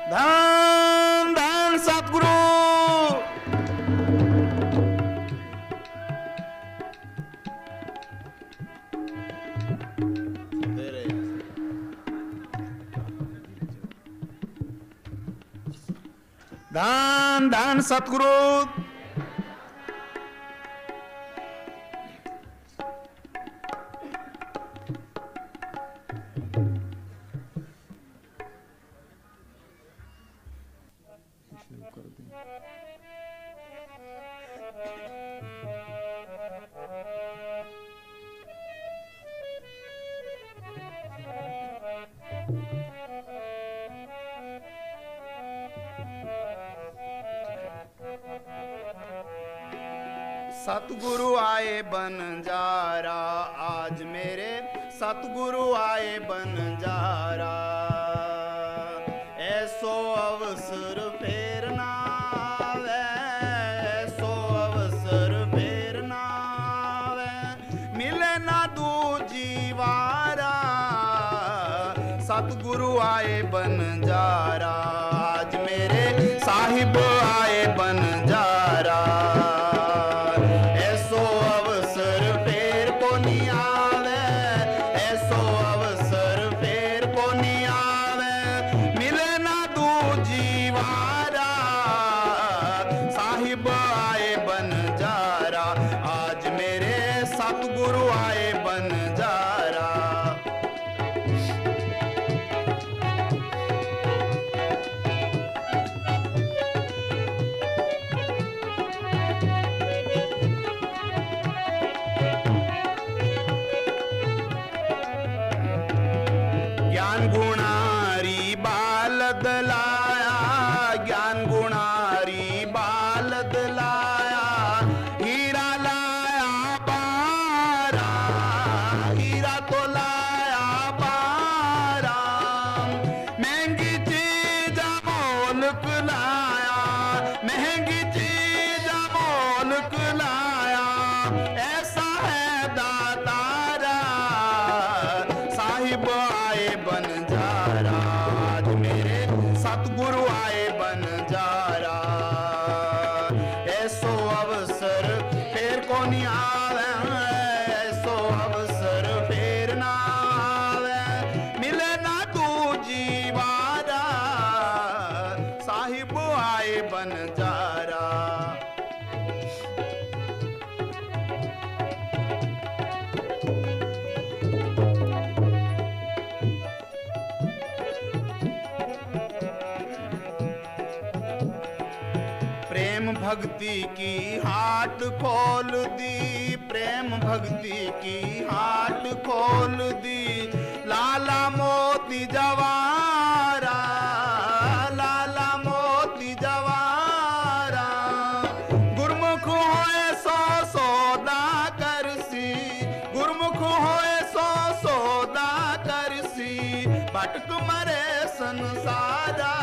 धन धन सतगुरु। धन धन सतगुरु। सतगुरु आए बनजारा आज मेरे, सतगुरु आए बनजारा। ऐसो अवसर फेर ना आवे, ऐसो अवसर फेर ना आवे, मिले ना दूजी वारा। सतगुरु आए बनजारा आज मेरे, साहिब आए बनजारा। भक्ति की हाट खोल दी, प्रेम भक्ति की हाट खोल दी। लाला मोती जवारा, लाला मोती जवारा। गुरमुख होए सो सौदा करसी, गुरमुख होए सो सौदा करसी। भटक मरे संसारा,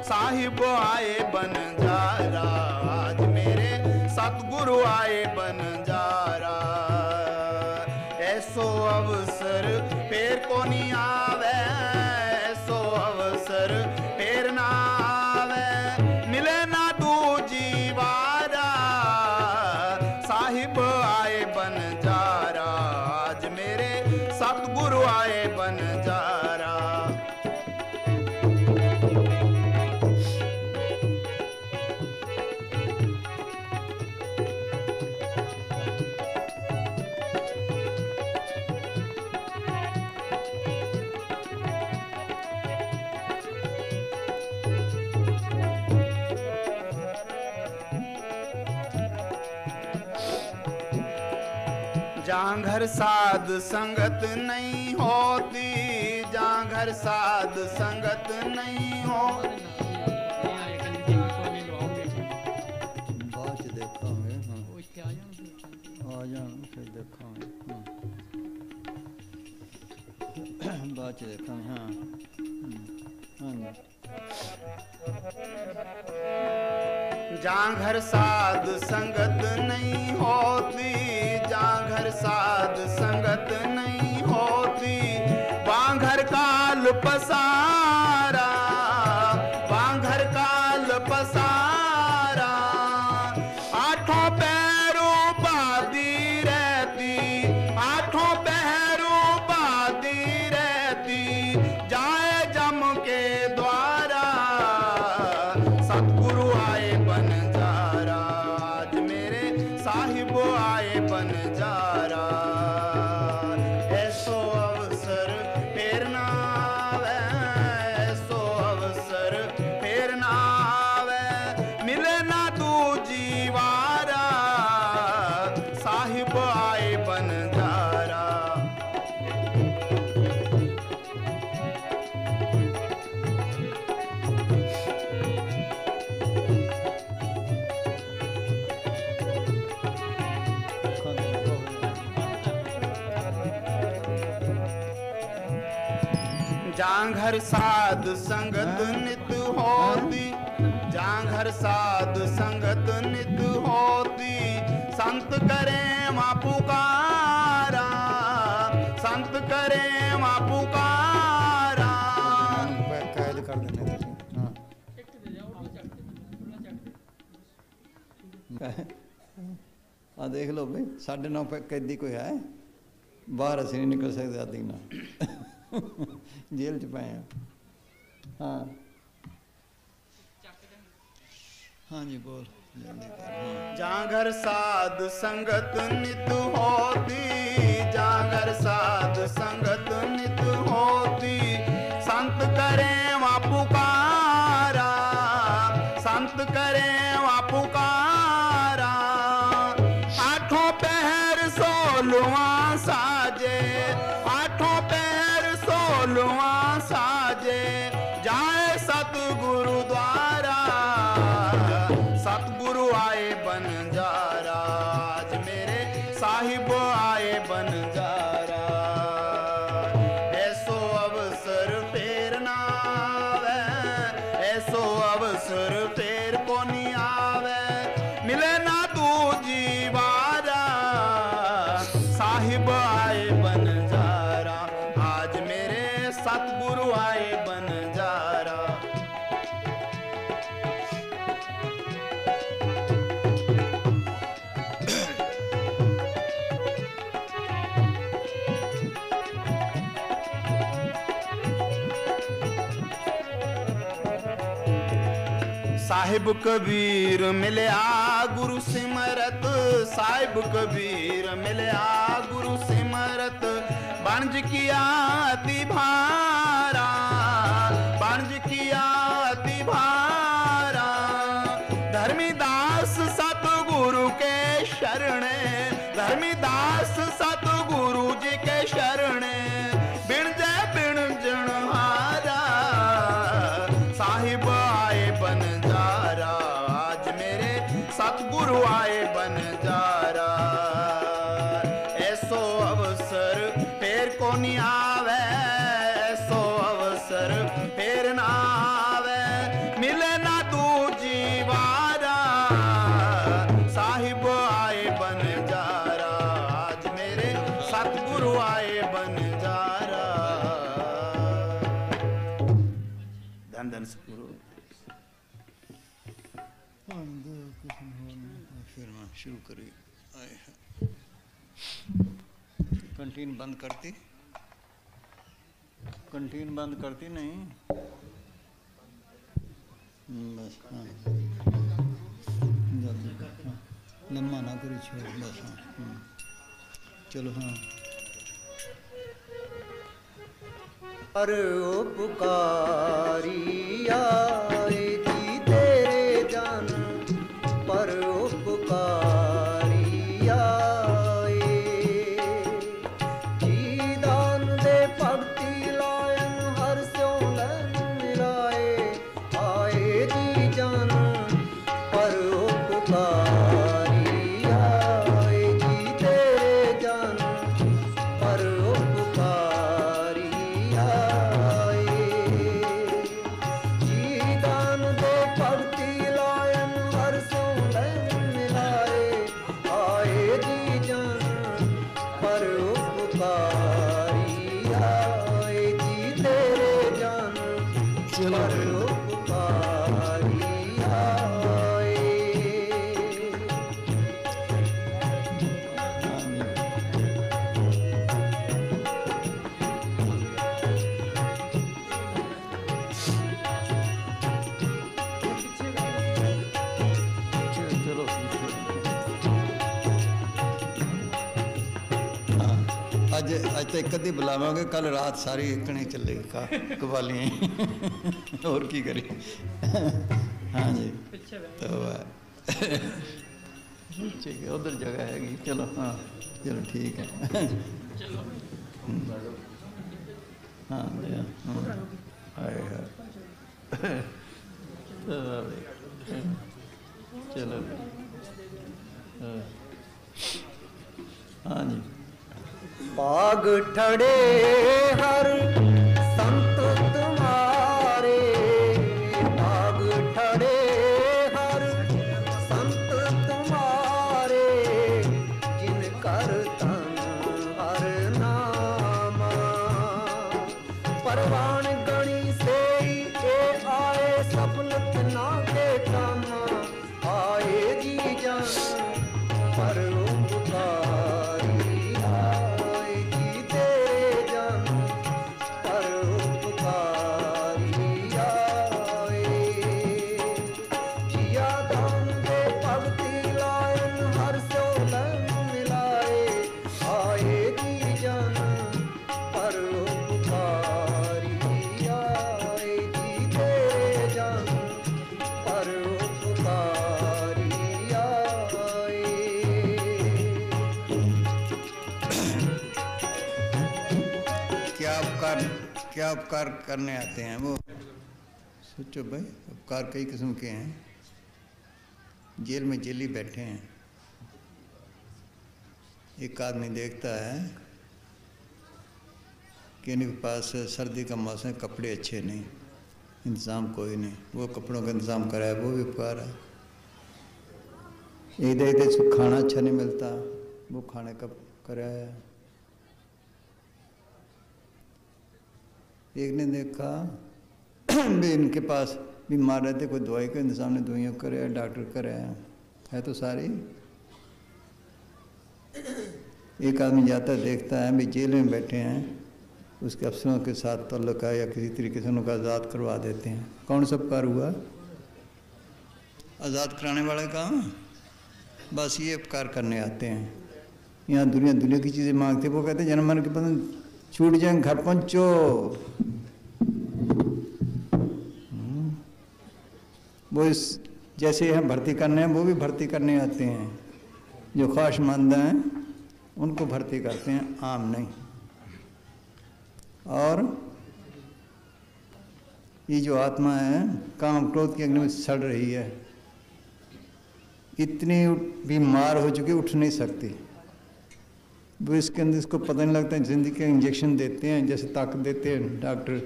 साहिब आए बनजारा आज मेरे, सतगुरु आए बनजारा। ऐसो अवसर फेर को नहीं आवे, ऐसो अवसर फेर ना आवे, मिले ना दूजी वारा। साहिब आए बनजारा आज मेरे, सतगुरु आए बनजारा। जहाँ घर साध संगत नहीं होती, जहाँ घर साध संगत नहीं होती। बाच देखांगे, हाँ आ जाना फिर देखांगे, हाँ बाच देखांगे, हाँ हाँ। जहाँ घर साध संगत नहीं होती, जहाँ घर साध संगत नहीं होती, वहाँ घर काल पसारा, जांघर साध संगत नित होती, जांघर साध संगत नित होती, संत करे मां पुकारा, संत करे मां पुकारा। कैद कर देने हाँ देख लो भाई, 9.5 कैदी कोई है बाहर, असी नहीं निकल सकते आदि ना जेल च पाए हैं। हाँ हाँ जी बोल। जांघर साध संगत नित होती, जांघर साध संगत नित होती, संत करे वा पुकारा, संत करे वा पुकारा। आठों पहर 16वां साजे, आठों पहर 16वां साजे, जाए सतगुरु द्वारा, सतगुरु आए बंजारा, आज मेरे साहिब आए बंजारा। ऐसो अवसर फेर ना आवे, ऐसो अवसर फेर को नहीं आवे, मिले ना दूजी बारा, साहिब आए बंजारा, आज मेरे सतगुरु आए बंजारा। साहिब कबीर मिलया गुरु सिमरत, साहिब कबीर मिलया गुरु सिमरत, बनज किया अति भारा, बनज किया अति भारा। धर्मीदास सतगुरु के शरणे, धर्मीदास सतगुरु जी के शरणे, बिन जय बिन जनहारा, साहिब आए बंजारा, आज मेरे सतगुरु आए बंजारा। ऐसो अवसर फेर को नहीं आवे, ऐसो अवसर फेर ना आवे, मिले ना दूजी बारा, साहिब आए बंजारा, आज मेरे सतगुरु आए बंजारा। धन धन सतगुरु। फिर मैं शुरू करी। कंटीन बंद करती, कंटीन बंद करती नहीं बस। हाँ जल्दी हाँ, लम्बा ना करी छोड़ बस। हाँ चलो हाँ। पर उपकारी आए जी तेरे जन, पर उपकारी आए जी दान दे भक्ति लायन हर स्यों लन मिलाए, आए जी जन पर उपकारी आए जी तेरे जन, पर उपकारी अज अज तो एक अद्धी बुलावांगे, कल रात सारी इकनी चलेगी कवालियाँ और की करी। हाँ जी तो ठीक है, उधर जगह हैगी। चलो हाँ चलो ठीक है। हाँ आए चलो हाँ जी। पाग ठड़े हर संत परवान गणी से ए आए सफलत ना के कामा आए जी जान पर उपकारी आए जी तेरे जान पर उपकारी आए जिया दान दे भक्ति लायन हर सो लन मिलाए आए जी जान पर उपकारी आए जी तेरे जान पर उपकारी आए। क्या उपकार करने आते हैं वो? सोचो भाई, उपकार कई किस्म के हैं। जेल में जेली बैठे हैं, एक आदमी देखता है कि इनके पास सर्दी का मौसम है, कपड़े अच्छे नहीं, इंतज़ाम कोई नहीं, वो कपड़ों का इंतज़ाम कराया, वो भी उपकार है। एक देखते इसको खाना अच्छा नहीं मिलता, वो खाने का कराया। एक ने देखा भी इनके पास बीमार रहते, कोई दवाई का इंतज़ाम नहीं, दवाइयाँ कराया, डॉक्टर कराया, है तो सारी। एक आदमी जाता देखता है भी जेल में बैठे हैं, उसके अफसरों के साथ ताल्लुक है या किसी तरीके से उनको आज़ाद करवा देते हैं। कौन सा उपकार हुआ? आज़ाद कराने वाला काम। बस ये उपकार करने आते हैं। यहाँ दुनिया की चीज़ें मांगते, वो कहते हैं जनमन के पता छूट जाए, घर पहुँचो। वो इस जैसे यहाँ भर्ती करने हैं, वो भी भर्ती करने आते हैं। जो ख्वाहिशमंद हैं उनको भर्ती करते हैं, आम नहीं। और ये जो आत्मा है काम क्रोध की अग्नि में सड़ रही है, इतनी बीमार हो चुकी, उठ नहीं सकती। वो इसके अंदर इसको पता नहीं लगता, जिंदगी के इंजेक्शन देते हैं, जैसे ताकत देते हैं डॉक्टर,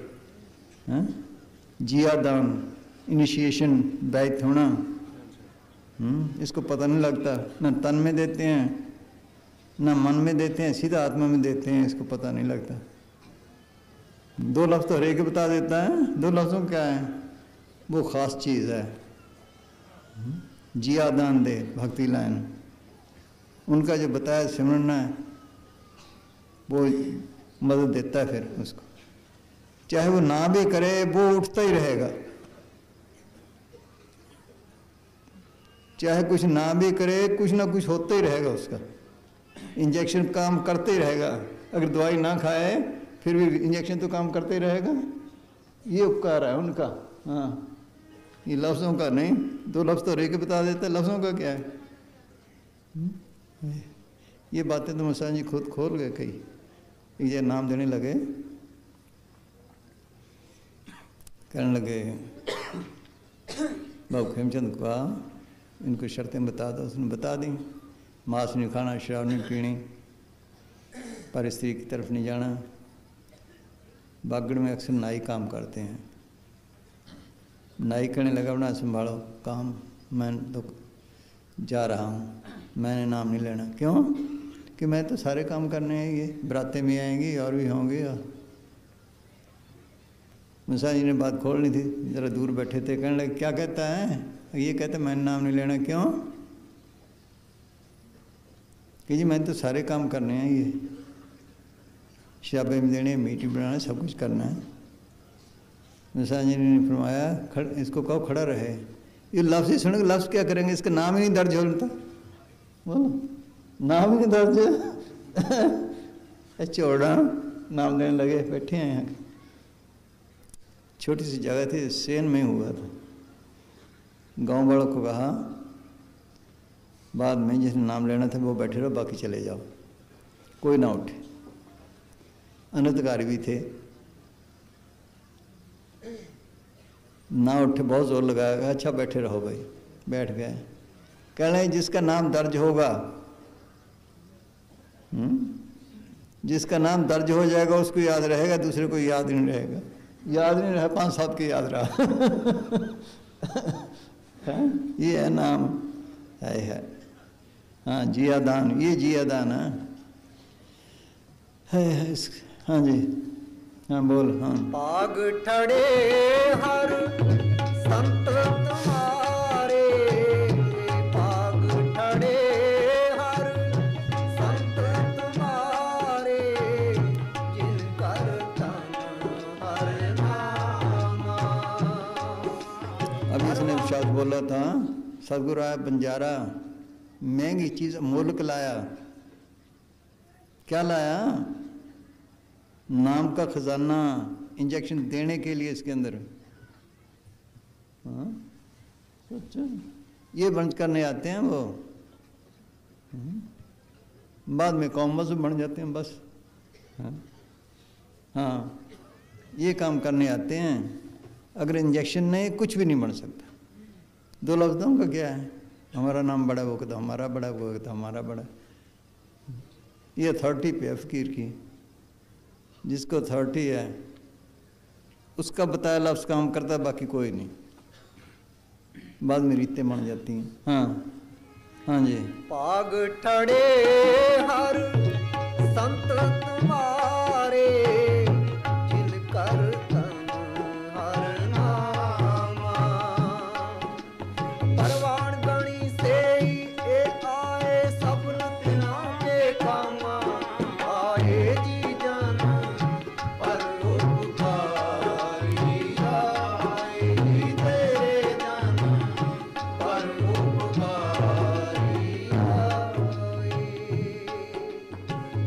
जिया दान, इनिशिएशन, बैथ होना, इसको पता नहीं लगता। ना तन में देते हैं, ना मन में देते हैं, सीधा आत्मा में देते हैं, इसको पता नहीं लगता। दो लफ्ज़ तो हर एक बता देता है, दो लफ्ज़ों क्या है, वो ख़ास चीज़ है। जिया दान दे, भक्ति लाइन, उनका जो बताया सिमरना है वो मदद देता है। फिर उसको चाहे वो ना भी करे, वो उठता ही रहेगा। चाहे कुछ ना भी करे, कुछ ना कुछ होता ही रहेगा उसका। इंजेक्शन काम करते ही रहेगा। अगर दवाई ना खाए फिर भी इंजेक्शन तो काम करते ही रहेगा। ये उपकार है उनका। हाँ, ये लफ्ज़ों का नहीं, दो लफ्ज़ तो रेके बता देता है, लफ्ज़ों का क्या है। ये बातें तो मसान जी खुद खोल गए। कई एक जगह नाम देने लगे, कहने लगे बाबू खेमचंद को इनको शर्तें बता दो। उसने बता दी, मांस नहीं खाना, शराब नहीं पीनी, पर स्त्री की तरफ नहीं जाना। बागड़ में अक्सर नाई काम करते हैं। नाई कहने लगा अपना संभालो काम, मैं तो जा रहा हूँ, मैंने नाम नहीं लेना। क्यों? कि मैं तो सारे काम करने हैं, ये बरातें भी आएंगी और भी होंगे। मुसा जी ने बात खोलनी थी, ज़रा दूर बैठे थे, कहने लगे क्या कहता है? ये कहता मैंने नाम नहीं लेना। क्यों? कि जी मैंने तो सारे काम करने हैं, ये शराबें देने, मीठी बनाना, सब कुछ करना है। मुसा जी ने फरमाया इसको कहो खड़ा रहे। ये लफ्ज़ ही सुनेंगे, लफ्ज़ क्या करेंगे, इसका नाम ही नहीं दर्ज होता। बोलो, नाम ही नहीं दर्ज। चौड़ा नाम देने लगे, बैठे हैं यहाँ। छोटी सी जगह थी, सेन में हुआ था। गांव वालों को कहा बाद में जिसने नाम लेना था वो बैठे रहो, बाकी चले जाओ, कोई ना उठे। अनधिकारी भी थे, ना उठे, बहुत जोर लगाया। अच्छा बैठे रहो भाई, बैठ गए। कह रहे जिसका नाम दर्ज होगा, जिसका नाम दर्ज हो जाएगा उसको याद रहेगा, दूसरे को याद नहीं रहेगा। याद नहीं रहा, 5-7 के याद रहा। ये है नाम, है। हाँ, जियादान, ये जियादान है। हाँ जी, हाँ बोल। हाँ पाग ठड़े हर संत तुम्हारे, पाग ठड़े हर संत तुम्हारे, जिनकर तन हर नामा। अभी इसने शब्द बोला था, सदगुरु आया बंजारा, महंगी चीज मुल्क लाया। क्या लाया? नाम का खजाना, इंजेक्शन देने के लिए इसके अंदर। हाँ अच्छा, ये बंद करने आते हैं वो, बाद में कॉमर्स बन जाते हैं बस। हाँ ये काम करने आते हैं। अगर इंजेक्शन नहीं कुछ भी नहीं बन सकता। दो लफ्ज़ों का क्या है? हमारा नाम बड़ा, वो कहता हमारा बड़ा, वो कहता हमारा बड़ा। ये अथॉरिटी पे है फकीर की। जिसको अथॉरिटी है उसका बताया लफ्ज़ काम करता है, बाकी कोई नहीं। बाद में रीतें बन जाती हैं। हाँ हाँ जी। पाग ठड़े हर संत तुम्हारे, जिनकर तन हर नामा। परवान गणी से ही ए आए सफल तिना के कामा। आए जी जन परोपकारी, आए जी तेरे जन परोपकारी आए।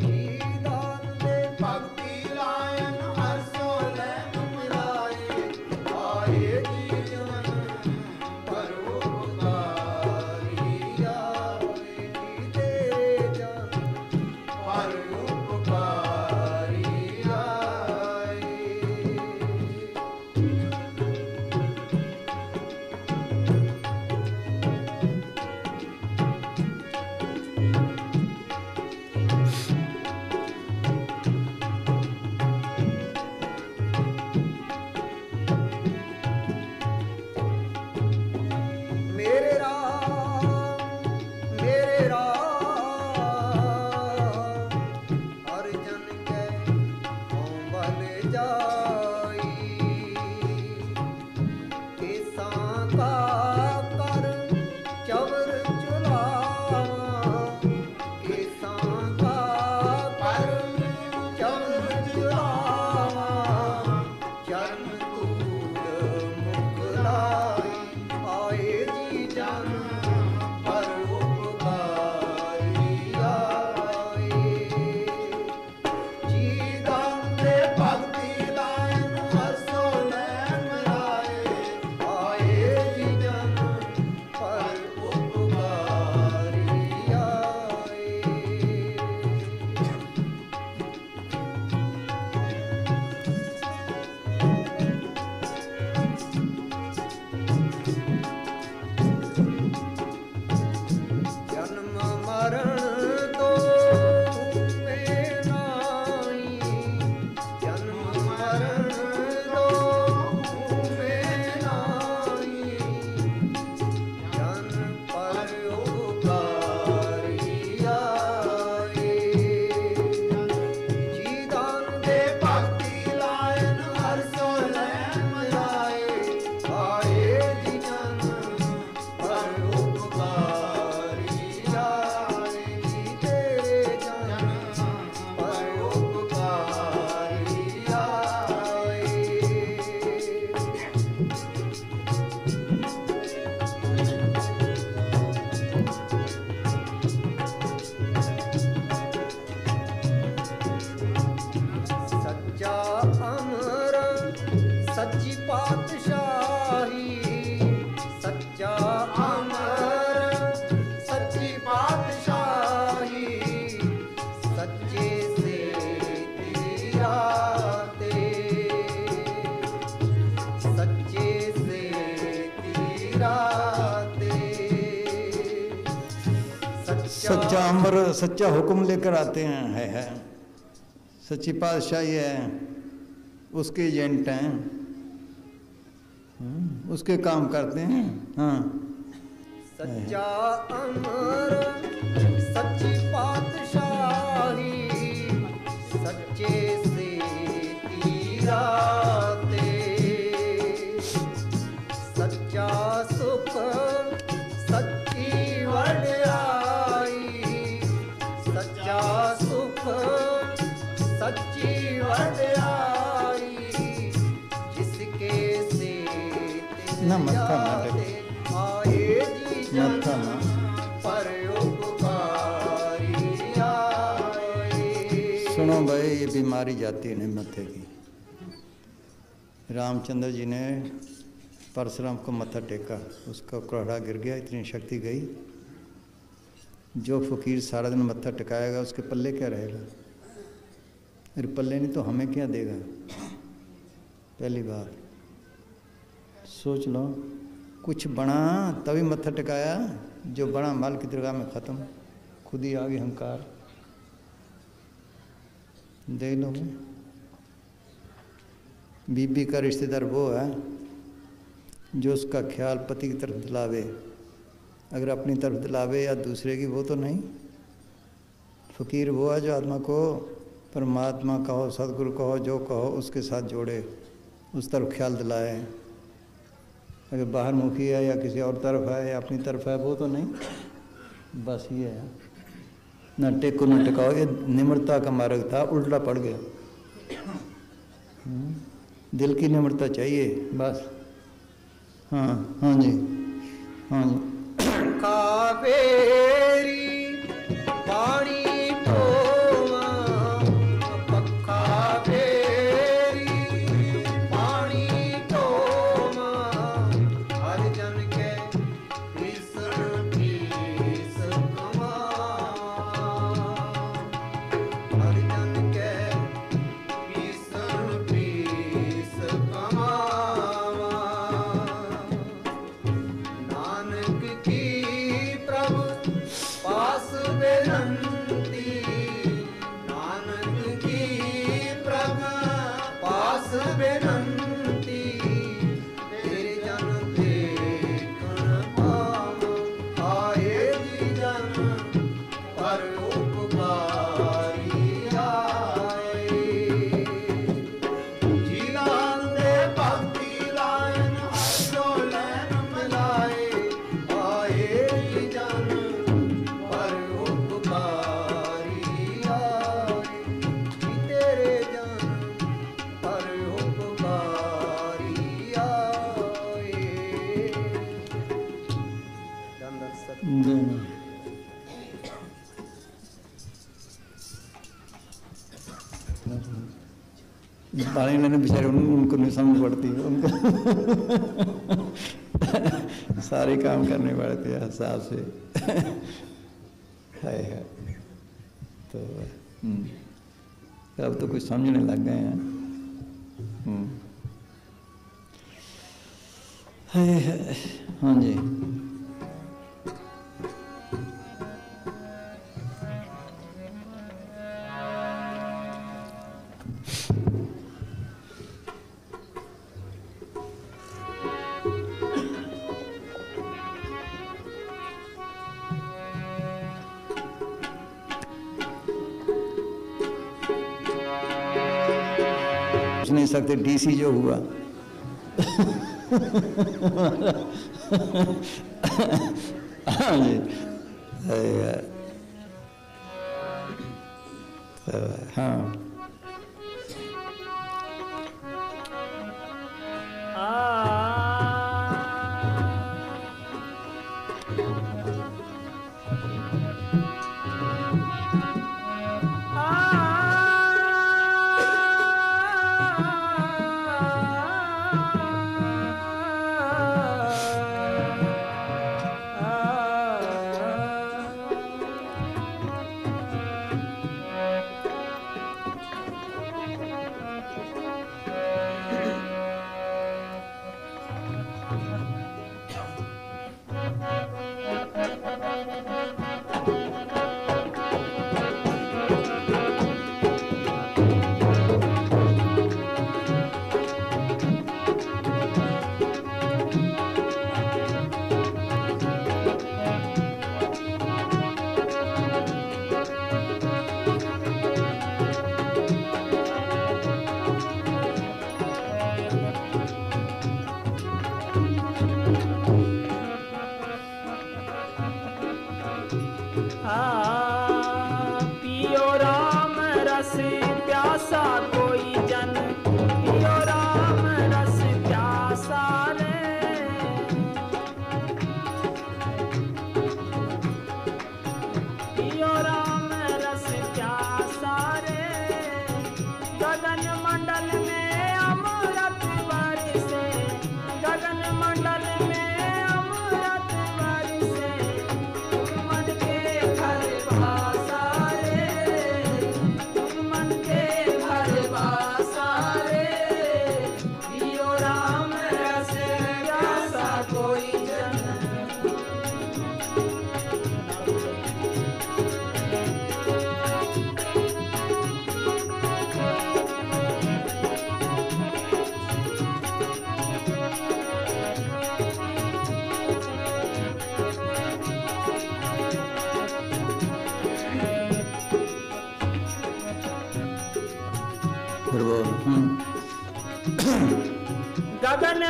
जी दान दे भक्ति लायन हर सोले मिलाए। आए जी जन परोपकारी, आए जी तेरे जन परोपकारी आए। मेरे राम हर जन के कोमल जाई। किसान का कर चवर चुलावा, किसान का कर चवर चुलावा। चरण दूर मुख लाई, आए जी जन परोपकारी आए। जी दान दे भक्ति लायन हर सोले मिलाए। आए जी जन परोपकारी आए। जन्म मरण दो में नाई, जन्म मरण दो में नाई। जन परोपकारी आए। जी दान दे भक्ति लायन हर सोले मिलाए। आए जी जन परोपकारी आए। जी तेरे जन परोपकारी आए। सच्चा अमर सच्ची पातशाही, सच्चा अमर सच्ची पातशाही। सच्चे से तीराते, सच्चे से तीराते। सच्चा अमर सच्चा हुक्म लेकर आते हैं। है सच्ची पातशाही है, उसके एजेंट हैं, उसके काम करते हैं। हाँ सच्चा अमर सच्ची पातशाही, सच्चे से ना मत्था ना जाते आए जी जन मत्था ना पर उपकारी आए। सुनो भाई, ये बीमारी जाती नहीं मत्थे की। रामचंद्र जी ने परशुराम को मत्था टेका, उसका कुहड़ा गिर गया, इतनी शक्ति गई। जो फकीर सारा दिन मत्था टिकाएगा उसके पल्ले क्या रहेगा? अरे पल्ले नहीं तो हमें क्या देगा? पहली बात सोच लो, कुछ बना तभी मत्था टिकाया, जो बड़ा माल की दरगाह में ख़त्म, खुद ही आ गई अहंकार। देख लो, बीबी का रिश्तेदार वो है जो उसका ख्याल पति की तरफ दिलावे, अगर अपनी तरफ दिलावे या दूसरे की, वो तो नहीं। फ़कीर वो है जो आत्मा को परमात्मा कहो, सदगुरु कहो, जो कहो उसके साथ जोड़े, उस तरफ ख्याल दिलाए। अगर बाहर मुखी है या किसी और तरफ है या अपनी तरफ है, वो तो नहीं। बस ये है, ना टेको ना टिकाओ। ये निम्रता का मार्ग था, उल्टा पड़ गया। दिल की निम्रता चाहिए बस। हाँ हाँ जी, हाँ जी। कावेरी पानी ढोवा, पक्का बेरी पानी ढोवा, हर जन के ईश्वर पीस कमा, हर जन के ईश्वर पीस कमावा। नानक की प्रभु पास बेनंती, नानक की प्रभु पास बेनंती, तेरे जन देखन पाव, आए जी जन पर उपकारी आए। जीवन दे भक्ति लायन जो लैन मिलाए, आए जी जन पर उपकारी आए। जी तेरे जन पर उपकारी आए। धन सत देना। बाली ने बेचारे उनको नहीं समझ पड़ती, उनको सारे काम करने पड़ते हैं हिसाब से। है तो अब तो कुछ समझने लग गए हैं। है। हाँ जी। पूछ नहीं सकते डीसी जो हुआ। हाँ जी। हाँ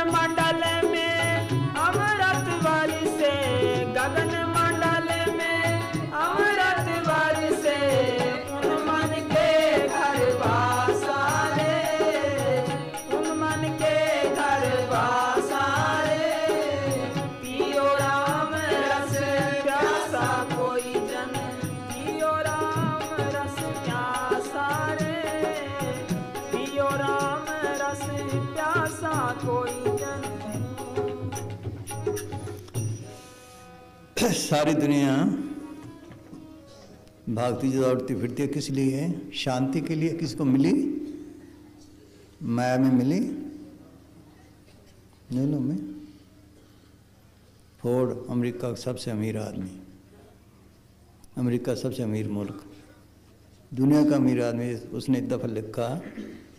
मंडल में अमृत बरसे, गगन मंडल में अमृत बरसे, उन मन के घर वासा रे, उन मन के घर वासा रे। पियो राम रस प्यासा कोई जन, पियो राम रस प्यासा रे, पियो राम रस प्यासा कोई जन। सारी दुनिया भागती दौड़ती फिरती है, किस लिए है? शांति के लिए। किसको मिली? माया में मिली। नीलों में फोर्ड अमेरिका का सबसे अमीर आदमी, अमेरिका सबसे अमीर मुल्क, दुनिया का अमीर आदमी, उसने एक दफ़ा लिखा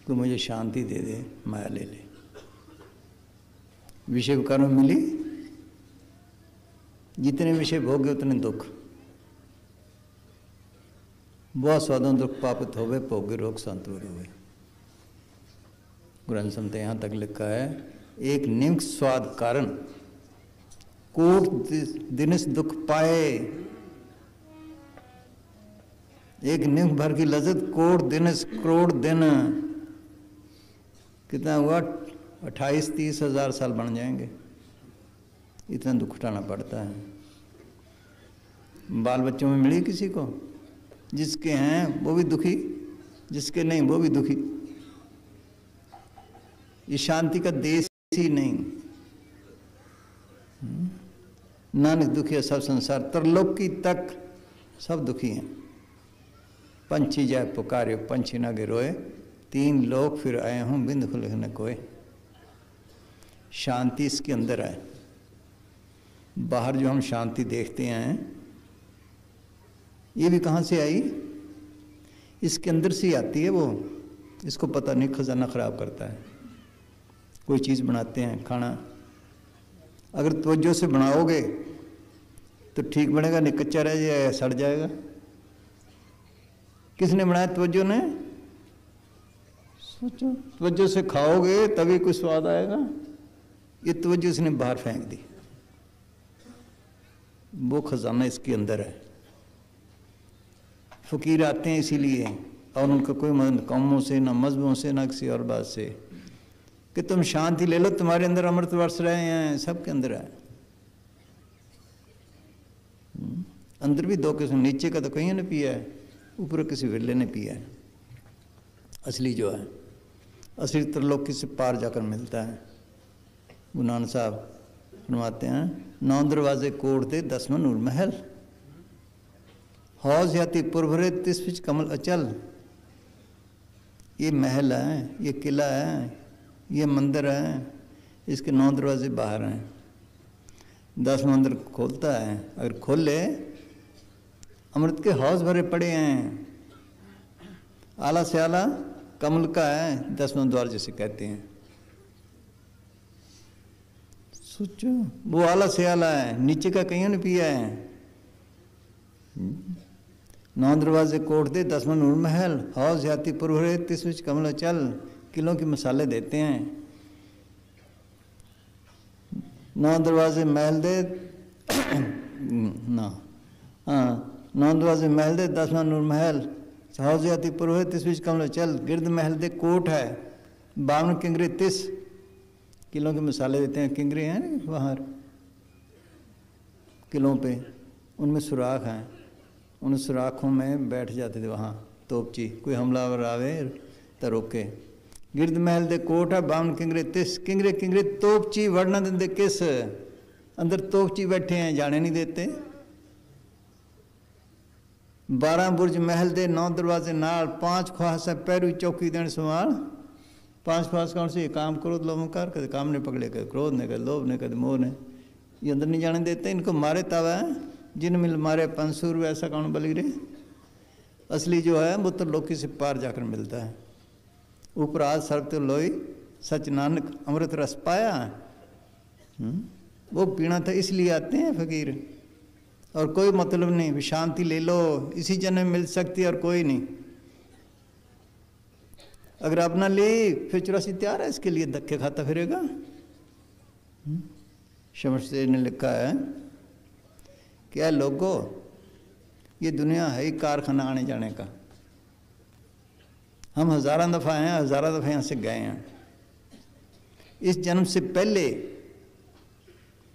कि मुझे शांति दे दे, माया ले ले। विषय के कारण मिली, जितने विषय भोगे उतने दुख। बहुत स्वादों दुख पापित होवे, भोगे रोग संतुर होवे। ग्रंथ संत यहाँ तक लिखा है, एक निम्न स्वाद कारण कोट दिनस दुख पाए। एक निम्न भर की लज्जत कोट दिनस करोड़ दिन। कितना हुआ? 28-30 हज़ार साल बन जाएंगे, इतना दुख उठाना पड़ता है। बाल बच्चों में मिली किसी को? जिसके हैं वो भी दुखी, जिसके नहीं वो भी दुखी। ये शांति का देश ही नहीं। नानक दुखी है सब संसार, तरलोकी तक सब दुखी हैं। पंछी जाए पुकारे, पंछी ना गिरोए, 3 लोग फिर आए हूँ बिंद खुले न कोय। शांति इसके अंदर है। बाहर जो हम शांति देखते हैं, ये भी कहाँ से आई? इसके अंदर से आती है वो। इसको पता नहीं, खजाना खराब करता है। कोई चीज़ बनाते हैं, खाना, अगर तवज्जो से बनाओगे तो ठीक बनेगा, नहीं कच्चा रह जाएगा, सड़ जाएगा। किसने बनाया? तवज्जो ने। सोचो, तवज्जो से खाओगे तभी कुछ स्वाद आएगा। ये तवज्जो इसने बाहर फेंक दी। वो खजाना इसके अंदर है। फकीर आते हैं इसीलिए, और उनका कोई मतलब कौमों से, ना मजहबों से, ना किसी और बात से, कि तुम शांति ले लो, तुम्हारे अंदर अमृत वर्ष रहे हैं। सबके अंदर है। अंदर भी 2 किस्म, नीचे का तो कहीं ने पिया है, ऊपर किसी विरले ने पिया है। असली जो है, असली त्रिलोकी से पार जाकर मिलता है। गुरु नानक साहब फरमाते हैं, 9 दरवाजे कोट दे 10वां नूर महल, हौज याति पुरभरे तिस विच कमल अचल। ये महल है, ये किला है, ये मंदिर है, इसके 9 दरवाजे बाहर हैं। 10वां अंदर खोलता है, अगर खोले अमृत के हौज भरे पड़े हैं। आला से आला कमल का है, 10वां द्वार जिसे कहते हैं। सोचो, वो आला से आला है, नीचे का कहीं ने पिया है। 9 दरवाजे कोट दे 10वां नूर महल, हौज याति पुरभरे तिस विच कमल चल। किलों के मसाले देते हैं। 9 दरवाजे महल दे ना, हाँ, 9 दरवाजे महल दे 10वां नूर महल, हौज याति पुरभरे तिस विच कमल चल। गिरद महल दे कोट है, 52 किंगरे 30। किलों के मसाले देते हैं। किंगरे हैं ना बाहर किलों पे, उनमें सुराख हैं। उन सुराखों में बैठ जाते थे वहाँ तोपची, कोई हमलावर आवे तो रोके। गिरद महल दे कोट है, 52 किंगरे 30। किंगरे किंगरे तोपची वड़ना देंदे किस, अंदर तोपची बैठे हैं, जाने नहीं देते। 12 बुर्ज महल दे 9 दरवाजे नाल, 5 ख्वास है पैरू चौकी देन संभाल। 5 ख्वास कौन सी? काम क्रोध लोभ अहंकार, कदे काम ने पकड़े, कदे क्रोध ने, कदे लोभ ने, कदे मोह ने। ये अंदर नहीं जाने देते। इनको मारे तब है, जिन मिल मारे 500 रुपये, ऐसा कौन बली रे। असली जो है वो तो लोकी से पार जाकर मिलता है। ऊपर आज सर्व तो लोई सच नानक अमृत रस पाया। वो पीना था इसलिए आते हैं फकीर, और कोई मतलब नहीं। शांति ले लो, इसी जन्म में मिल सकती है और कोई नहीं। अगर अपना ले फिर 84 तैयार है इसके लिए, धक्के खाता फिरेगा। शमशेर ने लिखा है, क्या लोगों, ये दुनिया है ही कारखाना आने जाने का। हम हज़ारों दफ़ा आए हैं, हज़ारों दफ़ा यहाँ से गए हैं। इस जन्म से पहले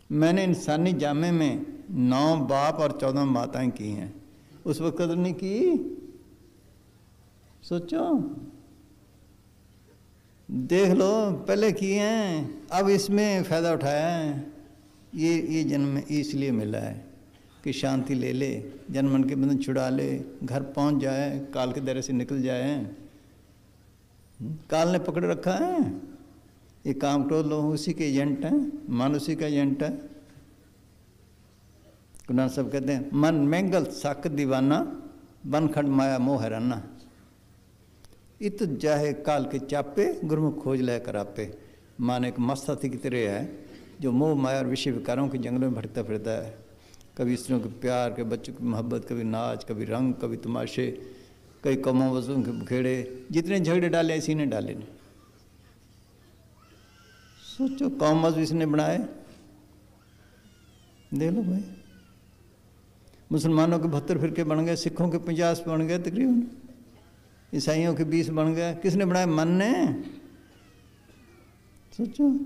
मैंने इंसानी जामे में 9 बाप और 14 माताएं की हैं। उस वक्त कदर नहीं की। सोचो, देख लो, पहले किए हैं, अब इसमें फ़ायदा उठाया है। ये जन्म इसलिए मिला है कि शांति ले ले, जन मन के बंधन छुड़ा ले, घर पहुंच जाए, काल के दायरे से निकल जाए। काल ने पकड़ रखा है, ये काम क्रोध लोग उसी के एजेंट हैं, मन उसी का एजेंट है। कुनाल सब कहते हैं, मन मैंगल साक दीवाना, बन खंड माया मोह हैराना। इत जाहे काल के चापे, गुरुमुख खोज लय करापे। मान एक मस्त हाथी की तरह है जो मोह माया और विषय विकारों के जंगलों में भटकता फिरता है। कभी स्त्रियों के प्यार, कभी बच्चों की मोहब्बत, कभी नाच, कभी रंग, कभी तमाशे, कई कमों वजों के बुखेड़े। जितने झगड़े डाले इसी ने डाले ने। सोचो, कौम मजहब इसने बनाए। देख लो भाई, मुसलमानों के 72 फिरके बन गए, सिखों के 50 बन गए तकरीबन, ईसाइयों के 20 बन गए। किसने बनाया? मन ने। सोचो,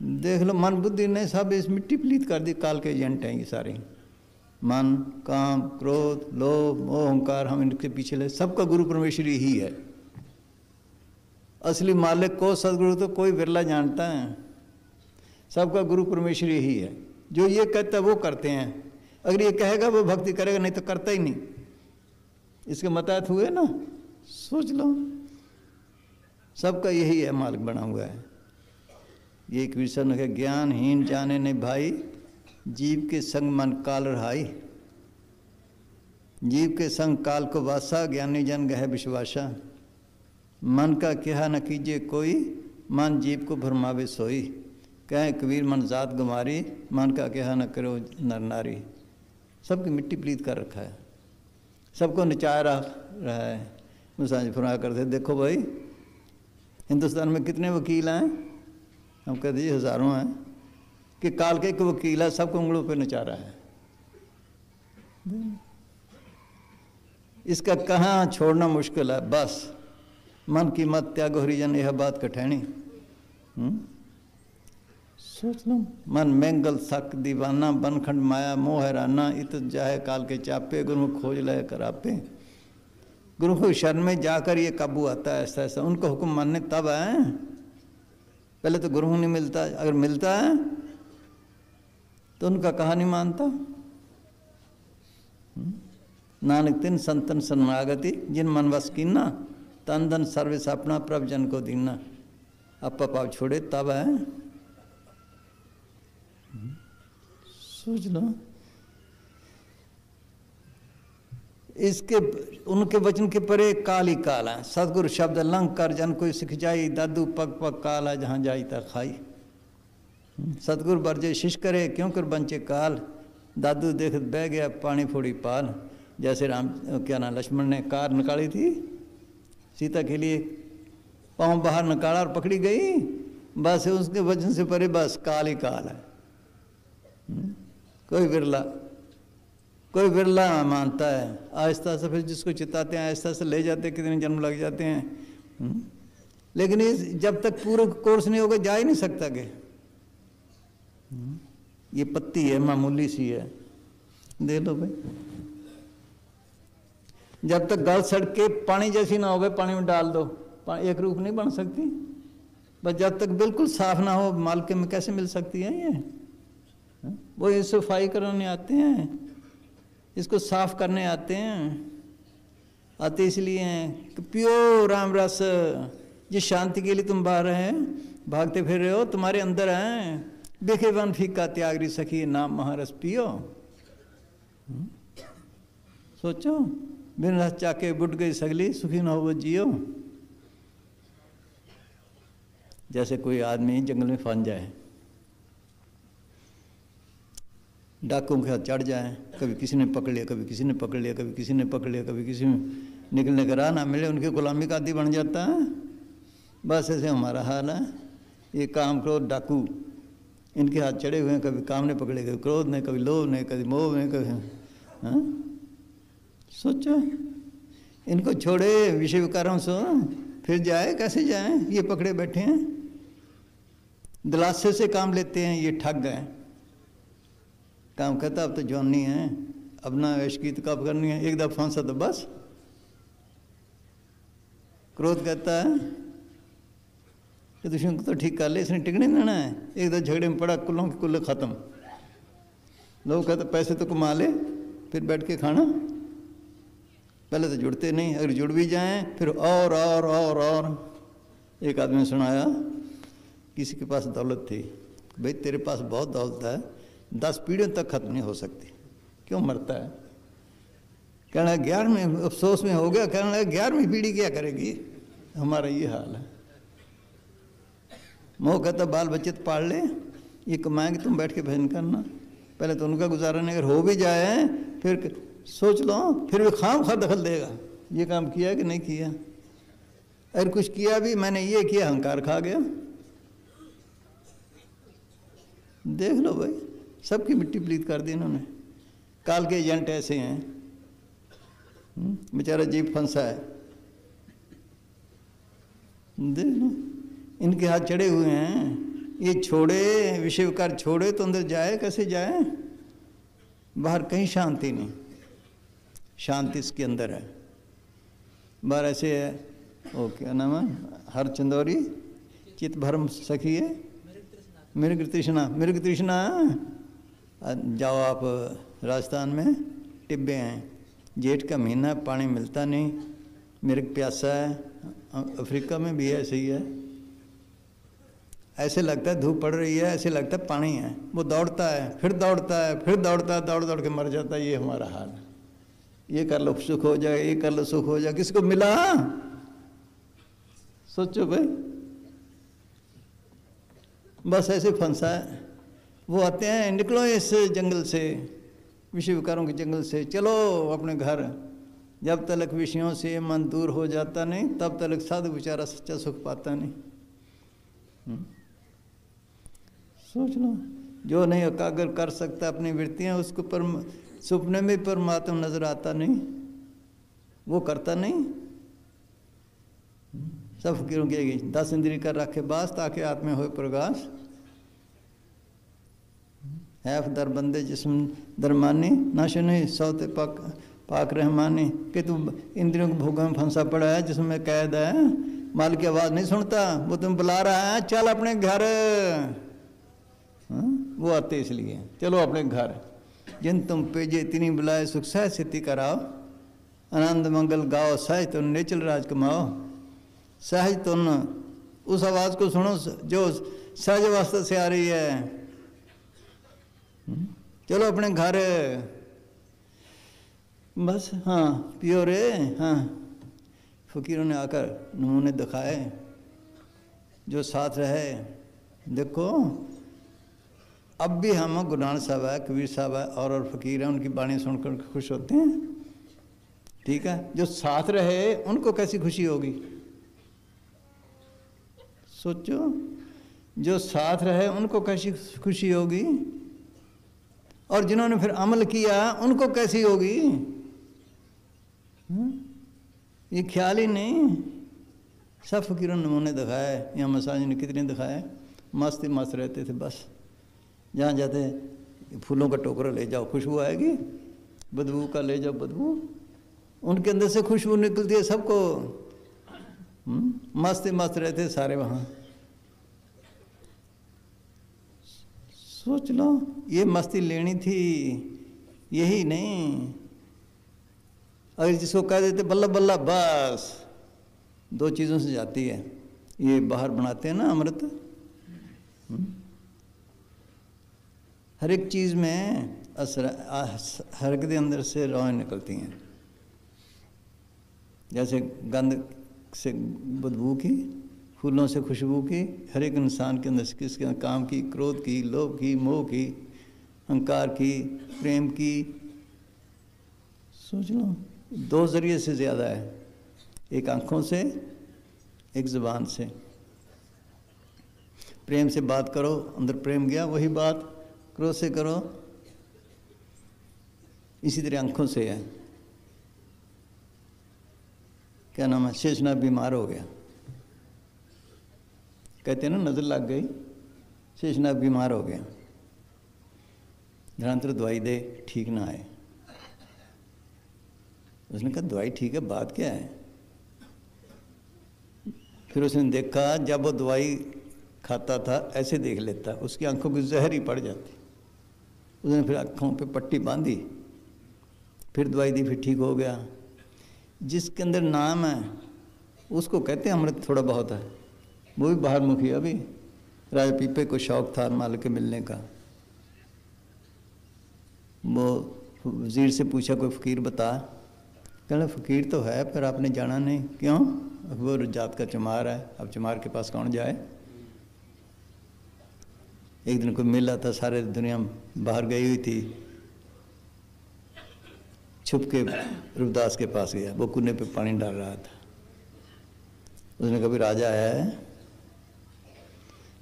देख लो, मन बुद्धि ने सब इस मिट्टी पलीत कर दी। काल के एजेंट हैं ये सारे। मन, काम, क्रोध, लोभ, मोह, अहंकार, हम इनके पीछे ले। सबका गुरु परमेश्वर ही है। असली मालिक को, सदगुरु तो कोई बिरला जानता है। सबका गुरु परमेश्वर ही है। जो ये कहता है वो करते हैं। अगर ये कहेगा वो भक्ति करेगा, नहीं तो करता ही नहीं। इसके मताहत हुए ना। सोच लो, सबका यही है, मालिक बना हुआ है। ये एक विषय ने कहा, ज्ञानहीन जाने ने भाई, जीव के संग मन काल रहाई। जीव के संग काल को वासा, ज्ञानी जन गहे विश्वासा। मन का कहा न कीजिए कोई, मन जीव को भरमावे सोई। कहे कबीर मन जात गुमारी, मन का कहा न करो नर नारी। सबकी मिट्टी पलीत कर रखा है, सबको नचा रहा है। मुसाजी फरमा करते, देखो भाई हिंदुस्तान में कितने वकील हैं? हम कहते जी हज़ारों हैं। कि काल के एक वकील है, सबको उंगलों पे नचा रहा है। इसका कहाँ छोड़ना मुश्किल है। बस मन की मत त्यागो हरिजन, यह बात कठैनी। सोच लो, मन मैंगल सक दीवाना, बनखंड माया मोह हैराना। इत जाहे काल के चापे, गुरुमुख खोज लय करापे। गुरुमुख शरण में जाकर ये काबू आता है ऐसा ऐसा। उनको हुक्म मानने तब है, पहले तो गुरुमुख नहीं मिलता। अगर मिलता है तो उनका कहा नहीं मानता। नानक तिन संतन सन्मागति, जिन मन वस कीना। तन धन सर्विस अपना, प्रभ जन को दीना। अपा पाप छोड़े तब है। सोच लो, इसके उनके वचन के परे काल ही काल है। सदगुरु शब्द लंघ कर जन कोई सिख जाई। दादू पग पग काल है, जहाँ जाई ता खाई। सतगुरु बरजे शिश करे, क्यों कर बंचे काल। दादू देख बह गया पानी फोड़ी पाल। जैसे राम क्या नाम लक्ष्मण ने कार निकाली थी सीता के लिए, पाँव बाहर निकाला और पकड़ी गई। बस उसके वचन से परे बस काल ही काल है। कोई बिरला मानता है। आहिस्ता से फिर जिसको चिताते हैं आहिस्ता से ले जाते हैं, कितने जन्म लग जाते हैं। लेकिन इस जब तक पूरा कोर्स नहीं होगा जा ही नहीं सकता कि ये पत्ती है मामूली सी है, दे लो भाई। जब तक गल सड़ के पानी जैसी ना हो गए, पानी में डाल दो, एक रूप नहीं बन सकती। बस जब तक बिल्कुल साफ ना हो, मालके में कैसे मिल सकती है ये? वो ये सफाई कराने आते हैं, इसको साफ करने आते हैं। आते इसलिए हैं कि पियो राम रस। जिस शांति के लिए तुम बाहर हैं, भागते फिर रहे हो, तुम्हारे अंदर हैं। देखे वन फीका त्यागरी सखी, नाम महारस पियो। सोचो, बिन रस चाके बुट गई सगली, सुखी न हो वो जियो। जैसे कोई आदमी जंगल में फंस जाए, डाकुओं के हाथ चढ़ जाए, कभी किसी ने पकड़ लिया, कभी किसी ने पकड़ लिया, कभी किसी ने पकड़ लिया, कभी किसी में निकलने का राह ना मिले, उनकी गुलामी का आदी बन जाता है। बस ऐसे हमारा हाल है। ये काम क्रोध डाकू इनके हाथ चढ़े हुए हैं, कभी काम ने पकड़े, कभी क्रोध ने, कभी लोभ ने, कभी मोह ने, कभी हाँ? सोचो, इनको छोड़े विषय विकारों से फिर जाए कैसे जाए? ये पकड़े बैठे हैं, दिलासे से काम लेते हैं, ये ठग गए। काम कहता अब तो जवानी है, अब ना ऐश की तो कब करनी है, एक दफा फांसा तो बस। क्रोध कहता है कि दुश्मन को तो ठीक कर ले, इसने टिकने देना है, एक दो झगड़े में पड़ा, कुल्लों के कुल्ले खत्म। लोग कहते पैसे तो कमा ले फिर बैठ के खाना, पहले तो जुड़ते नहीं, अगर जुड़ भी जाएं फिर और। एक आदमी ने सुनाया, किसी के पास दौलत थी, भाई तेरे पास बहुत दौलत है, 10 पीढ़ियों तक खत्म नहीं हो सकती, क्यों मरता है? कहना 11वें अफसोस में हो गया, कहना 11वीं पीढ़ी क्या करेगी? हमारा ये हाल है। मोह कहता बाल बच्चे तो पाल ले, ये कमाएंगे तुम बैठ के भजन करना, पहले तो उनका गुजारा नहीं, अगर हो भी जाए फिर सोच लो, फिर भी खाम खा दखल देगा, ये काम किया कि नहीं किया। अगर कुछ किया भी, मैंने ये किया, अहंकार खा गया। देख लो भाई, सबकी मिट्टी पलीत कर दी इन्होंने। काल के एजेंट ऐसे हैं, बेचारा जीव फंसा है, देख लो इनके हाथ चढ़े हुए हैं। ये छोड़े विषय विकार छोड़े तो अंदर जाए कैसे जाए? बाहर कहीं शांति नहीं, शांति इसके अंदर है। बाहर ऐसे है, ओ क्या नाम है, हर चंदौरी चित भरम सखी है, मृग तृष्णा। जाओ आप राजस्थान में, टिब्बे हैं, जेठ का महीना, पानी मिलता नहीं, मृग प्यासा है। अफ्रीका में भी ऐसे ही है, ऐसे लगता है धूप पड़ रही है, ऐसे लगता है पानी है, वो दौड़ता है, फिर दौड़ता है, फिर दौड़ता है, दौड़ दौड़ के मर जाता है। ये हमारा हाल है। ये कर लो सुख हो जाए, ये कर लो सुख हो जाए, किसको मिला? सोचो भाई, बस ऐसे फंसा है। वो आते हैं, निकलो इस जंगल से, विषय विकारों के जंगल से, चलो अपने घर। जब तक विषयों से मन दूर हो जाता नहीं, तब तक साधु बेचारा सच्चा सुख पाता नहीं। सोच लो, जो नहीं एकाग्र कर सकता अपनी वृत्तियां, उसको सपने में परमात्मा नजर आता नहीं, वो करता नहीं। सब फकीरों की 10 इंद्रिय कर रखे बास, ताकि आत्मा हो प्रकाश। हैफ दर बंदे जिस्म दरमानी, ना सुनी सौते पाक रहमानी। कि तू इंद्रियों के भोगों में फंसा पड़ा है, जिसमें कैद है, माल की आवाज़ नहीं सुनता, वो तुम बुला रहा है, चल अपने घर। वो आते इसलिए, चलो अपने घर। जिन तुम पेजे तिनी बुलाए, सुख सहज स्थिति कराओ, आनंद मंगल गाओ, सहज तुम नेचल राज कमाओ। सहज तुम उस आवाज़ को सुनो जो सहज अवस्था से आ रही है। चलो अपने घर, बस। हाँ पियो रे। हाँ, फकीरों ने आकर नमूने दिखाए, जो साथ रहे। देखो अब भी हम गुरु नानक साहब है, कबीर साहब है, और फकीर हैं, उनकी बाणी सुनकर खुश होते हैं। ठीक है, जो साथ रहे उनको कैसी खुशी होगी? सोचो, जो साथ रहे उनको कैसी खुशी होगी, और जिन्होंने फिर अमल किया उनको कैसी होगी? ये ख्याल ही नहीं। सब फकीरों ने नमूने दिखाए, यहाँ मसाज ने कितने दिखाए। मस्त ही मस्त रहते थे, बस जहाँ जाते फूलों का टोकरा ले जाओ खुशबू आएगी, बदबू का ले जाओ बदबू, उनके अंदर से खुशबू निकलती है सबको। मस्त ही मस्त रहते सारे वहाँ। सोच लो, ये मस्ती लेनी थी, यही नहीं। अगर जिसको कह देते बल्ला बल्ला, बस 2 चीज़ों से जाती है। ये बाहर बनाते हैं ना अमृत, हर एक चीज़ में असर, हर एक के अंदर से रौएं निकलती हैं। जैसे गंध से बदबू की, फूलों से खुशबू की, हर एक इंसान के अंदर से किसके काम की, क्रोध की, लोभ की, मोह की, अहंकार की, प्रेम की। सोच लो, 2 जरिए से ज़्यादा है, एक आँखों से, एक ज़ुबान से। प्रेम से बात करो, अंदर प्रेम गया, वही बात क्रोध से करो। इसी तरह आंखों से है, क्या नाम है, शेषनाग बीमार हो गया, कहते हैं ना नज़र लग गई, शेषनाग बीमार हो गया, धरांतर दवाई दे, ठीक ना आए। उसने कहा दवाई ठीक है, बात क्या है। फिर उसने देखा जब वो दवाई खाता था ऐसे देख लेता, उसकी आंखों की जहर ही पड़ जाती। उसने फिर आँखों पे पट्टी बांधी, फिर दवाई दी, फिर ठीक हो गया। जिसके अंदर नाम है उसको कहते हैं अमृत थोड़ा बहुत है। वो भी बाहर मुखी। अभी राजा पीपे को शौक था माल के मिलने का, वो वजीर से पूछा कोई फ़कीर बता, कहना फ़कीर तो है पर आपने जाना नहीं, क्यों, वो जात का चमार है, अब चमार के पास कौन जाए। एक दिन कोई मेला था, सारे दुनिया बाहर गई हुई थी, छुप के रविदास के पास गया, वो कुएं पे पानी डाल रहा था। उसने कभी राजा है,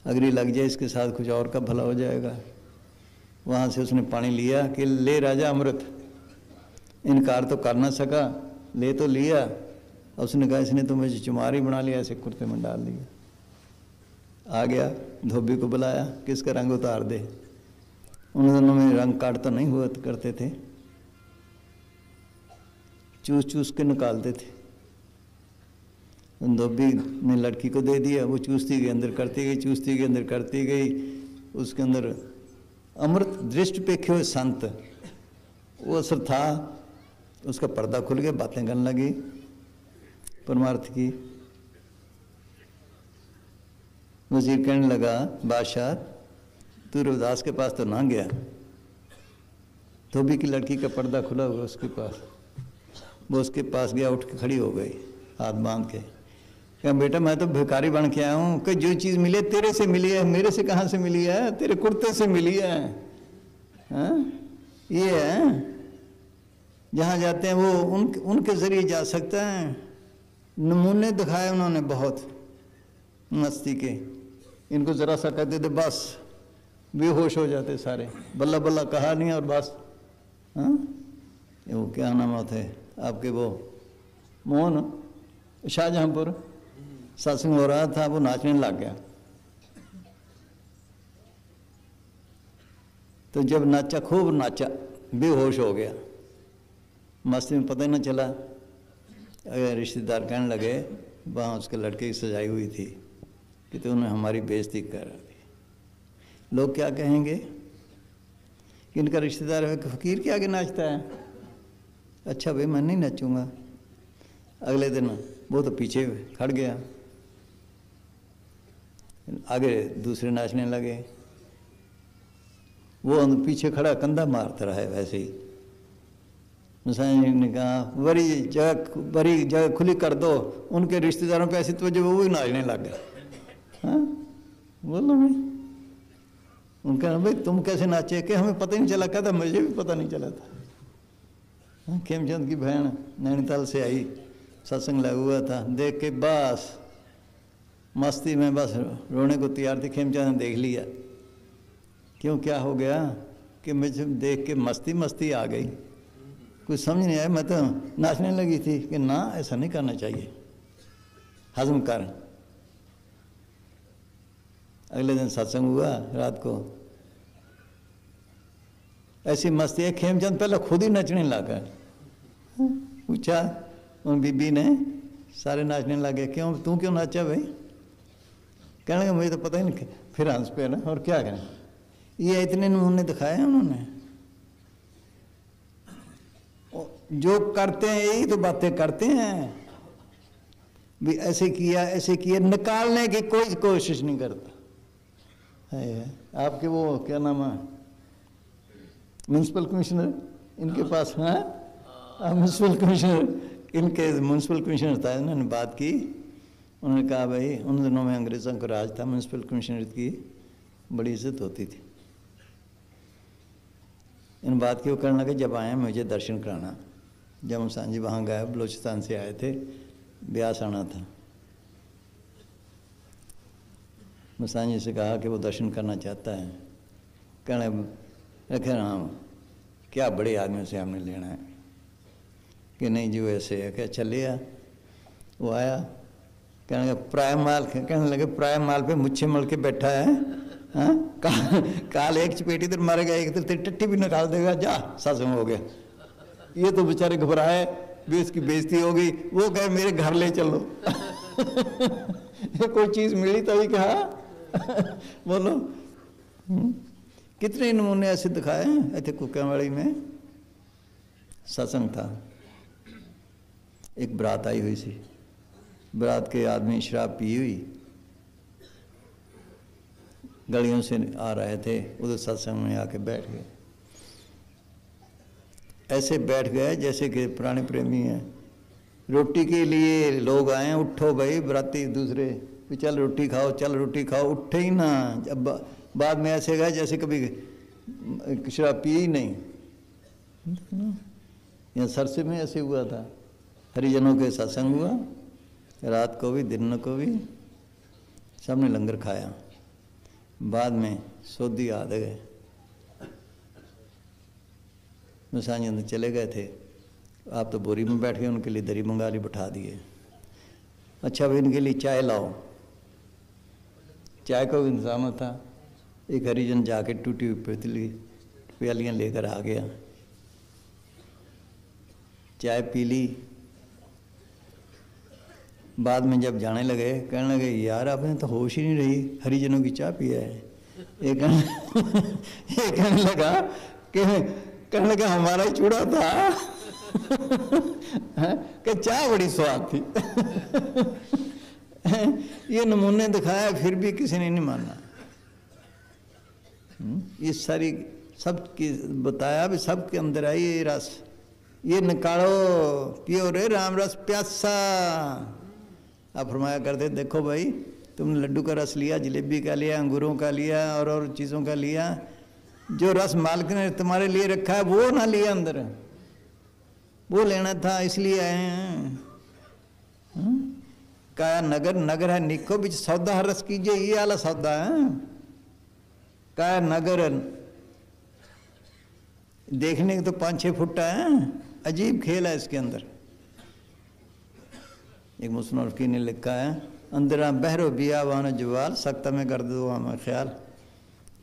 अगर ये लग जाए इसके साथ कुछ और का भला हो जाएगा। वहाँ से उसने पानी लिया कि ले राजा अमृत, इनकार तो कर ना सका, ले तो लिया। उसने कहा इसने तो मुझे चुमार ही बना लिया, ऐसे कुर्ते में डाल दिया। आ गया, धोबी को बुलाया, किसका रंग उतार दे। उन दोनों में रंग काट तो नहीं हुआ करते थे, चूस चूस के निकालते थे। धोबी ने लड़की को दे दिया, वो चूसती गई अंदर करती गई, चूसती गई अंदर करती गई। उसके अंदर अमृत दृष्टि पेखे हुए संत, वो असर था। उसका पर्दा खुल गया, बातें करने लगी परमार्थ की। वजीर कहने लगा बादशाह तू रविदास के पास तो ना गया, धोबी की लड़की का पर्दा खुला हुआ उसके पास। वो उसके पास गया, उठ के खड़ी हो गई हाथ बांध के, क्या बेटा मैं तो भिखारी बन के आया हूँ, कि जो चीज़ मिले तेरे से मिली है, मेरे से कहाँ से मिली है, तेरे कुर्ते से मिली है। हाँ ये है, जहाँ जाते हैं वो उनके ज़रिए जा सकते हैं। नमूने दिखाए उन्होंने बहुत मस्ती के, इनको ज़रा सा कहते थे बस बेहोश हो जाते सारे, बल्ला बल्ला कहा नहीं और बस। हाँ वो क्या नाम होते हैं आपके, वो मोहन शाहजहाँपुर सत्संग हो रहा था, वो नाचने लग गया। तो जब नाचा, खूब नाचा, बेहोश हो गया, मस्ती में पता ही ना चला। अगर रिश्तेदार कहने लगे वहाँ उसके लड़के की सजाई हुई थी कि तो उन्हें हमारी बेइज्जती कर रही थी। लोग क्या कहेंगे कि इनका रिश्तेदार है, फ़कीर के आगे नाचता है। अच्छा भाई मैं नहीं नाचूंगा। अगले दिन वो तो पीछे खड़ गया, आगे दूसरे नाचने लगे, वो पीछे खड़ा कंधा मारता रहा है वैसे ही। ने कहा बड़ी जगह खुली कर दो, उनके रिश्तेदारों पे ऐसी तवज्जो, वो भी नाचने लग गया। हाँ बोलो भाई, उनका भाई तुम कैसे नाचे, कि हमें पता ही नहीं चला। कहता मुझे भी पता नहीं चला था। खेमचंद की बहन नैनीताल से आई, सत्संग लगा हुआ था, देख के बस मस्ती में बस रोने को तैयार थी। खेमचंद ने देख लिया, क्यों क्या हो गया, कि मुझे देख के मस्ती मस्ती आ गई, कुछ समझ नहीं आया, मैं तो नाचने लगी थी। कि ना ऐसा नहीं करना चाहिए, हजम कर। अगले दिन सत्संग हुआ रात को, ऐसी मस्ती है। खेमचंद पहले खुद ही नचने लगा, पूछा उन बीबी ने, सारे नाचने लगे। क्यों तू क्यों नाचा भाई, कहने लगे मुझे तो पता ही नहीं। फिर हंस पे ना, और क्या करें, ये इतने नमूने दिखाए उन्होंने। जो करते हैं यही तो बातें करते हैं, भी ऐसे किया ऐसे किया, निकालने की कोई कोशिश नहीं करता है। आपके वो क्या नाम है म्यूनसिपल कमिश्नर, इनके पास है म्यूनसिपल कमिश्नर, इनके म्यूनसिपल कमिश्नर था, इन्होंने बात की। उन्होंने कहा भाई उन दिनों में अंग्रेज़ों का राज था, म्यूनसिपल कमिश्नर की बड़ी इज्जत होती थी। इन बात की वो करने लगे, जब आए मुझे दर्शन कराना। जब हम सांझी वहाँ गए, बलोचिस्तान से आए थे, ब्यास आना था। मसांजी से कहा कि वो दर्शन करना चाहता है। कहने रखे राम क्या बड़े आदमी से हमने लेना है कि नहीं जी वैसे है। क्या चले आ। वो आया, कहने लगे प्राय माल, कहने लगे प्राय माल पे मुच्छे मल के बैठा है। हाँ काल एक चपेटी इधर मारेगा, एक तो तेरी टट्टी भी निकाल देगा, जा सत्संग हो गया। ये तो बेचारे घबराए भी इसकी बेइज्जती हो गई। वो कहे मेरे घर ले चलो। कोई चीज मिली तभी कहा। बोलो कितने नमूने ऐसे दिखाए इतने कुकावाड़ी में। सत्संग था, एक बरात आई हुई सी, बरात के आदमी शराब पी हुई गलियों से आ रहे थे, उधर सत्संग में आके बैठ गए। ऐसे बैठ गए जैसे कि पुराने प्रेमी हैं। रोटी के लिए लोग आए, उठो भाई बराती दूसरे, चल रोटी खाओ, चल रोटी खाओ, उठे ही ना। जब बाद में ऐसे गए जैसे कभी शराब पी ही नहीं। यहाँ सरसे में ऐसे हुआ था, हरिजनों के सत्संग हुआ, रात को भी दिन को भी सबने लंगर खाया। बाद में सोधी आ गए, मसांजी अंदर चले गए थे। आप तो बोरी में बैठ गए, उनके लिए दरी मंगा ली, बैठा दिए। अच्छा भाई इनके लिए चाय लाओ, चाय का भी इंतजाम था। एक हरिजन जाके टूटी हुई पतीली प्यालियाँ लेकर आ गया, चाय पी ली। बाद में जब जाने लगे कहने लगे यार आपने तो होश ही नहीं रही, हरिजनों की चाय पिया है। ये कहने लगा कहने लगा हमारा ही चूड़ा था। कि चाय बड़ी स्वाद थी। ये नमूने दिखाया फिर भी किसी ने नहीं माना। ये सारी सब की बताया भी सबके अंदर आई ये रस, ये निकालो पियो रे राम रस प्यासा। आप फरमाया करते देखो भाई तुमने लड्डू का रस लिया, जलेबी का लिया, अंगूरों का लिया और चीज़ों का लिया, जो रस मालिक ने तुम्हारे लिए रखा है वो ना लिया अंदर, वो लेना था इसलिए आए हैं। काया नगर नगर है निको बिच सौदा हर रस कीजिए, ये वाला सौदा है। काया नगर देखने के तो 5-6 फुट है, अजीब खेल है इसके अंदर। एक मुस्लिम फकीर ने लिखा है अंदर बहरो बिया बान जवाल सख्ता में कर दो हमें ख्याल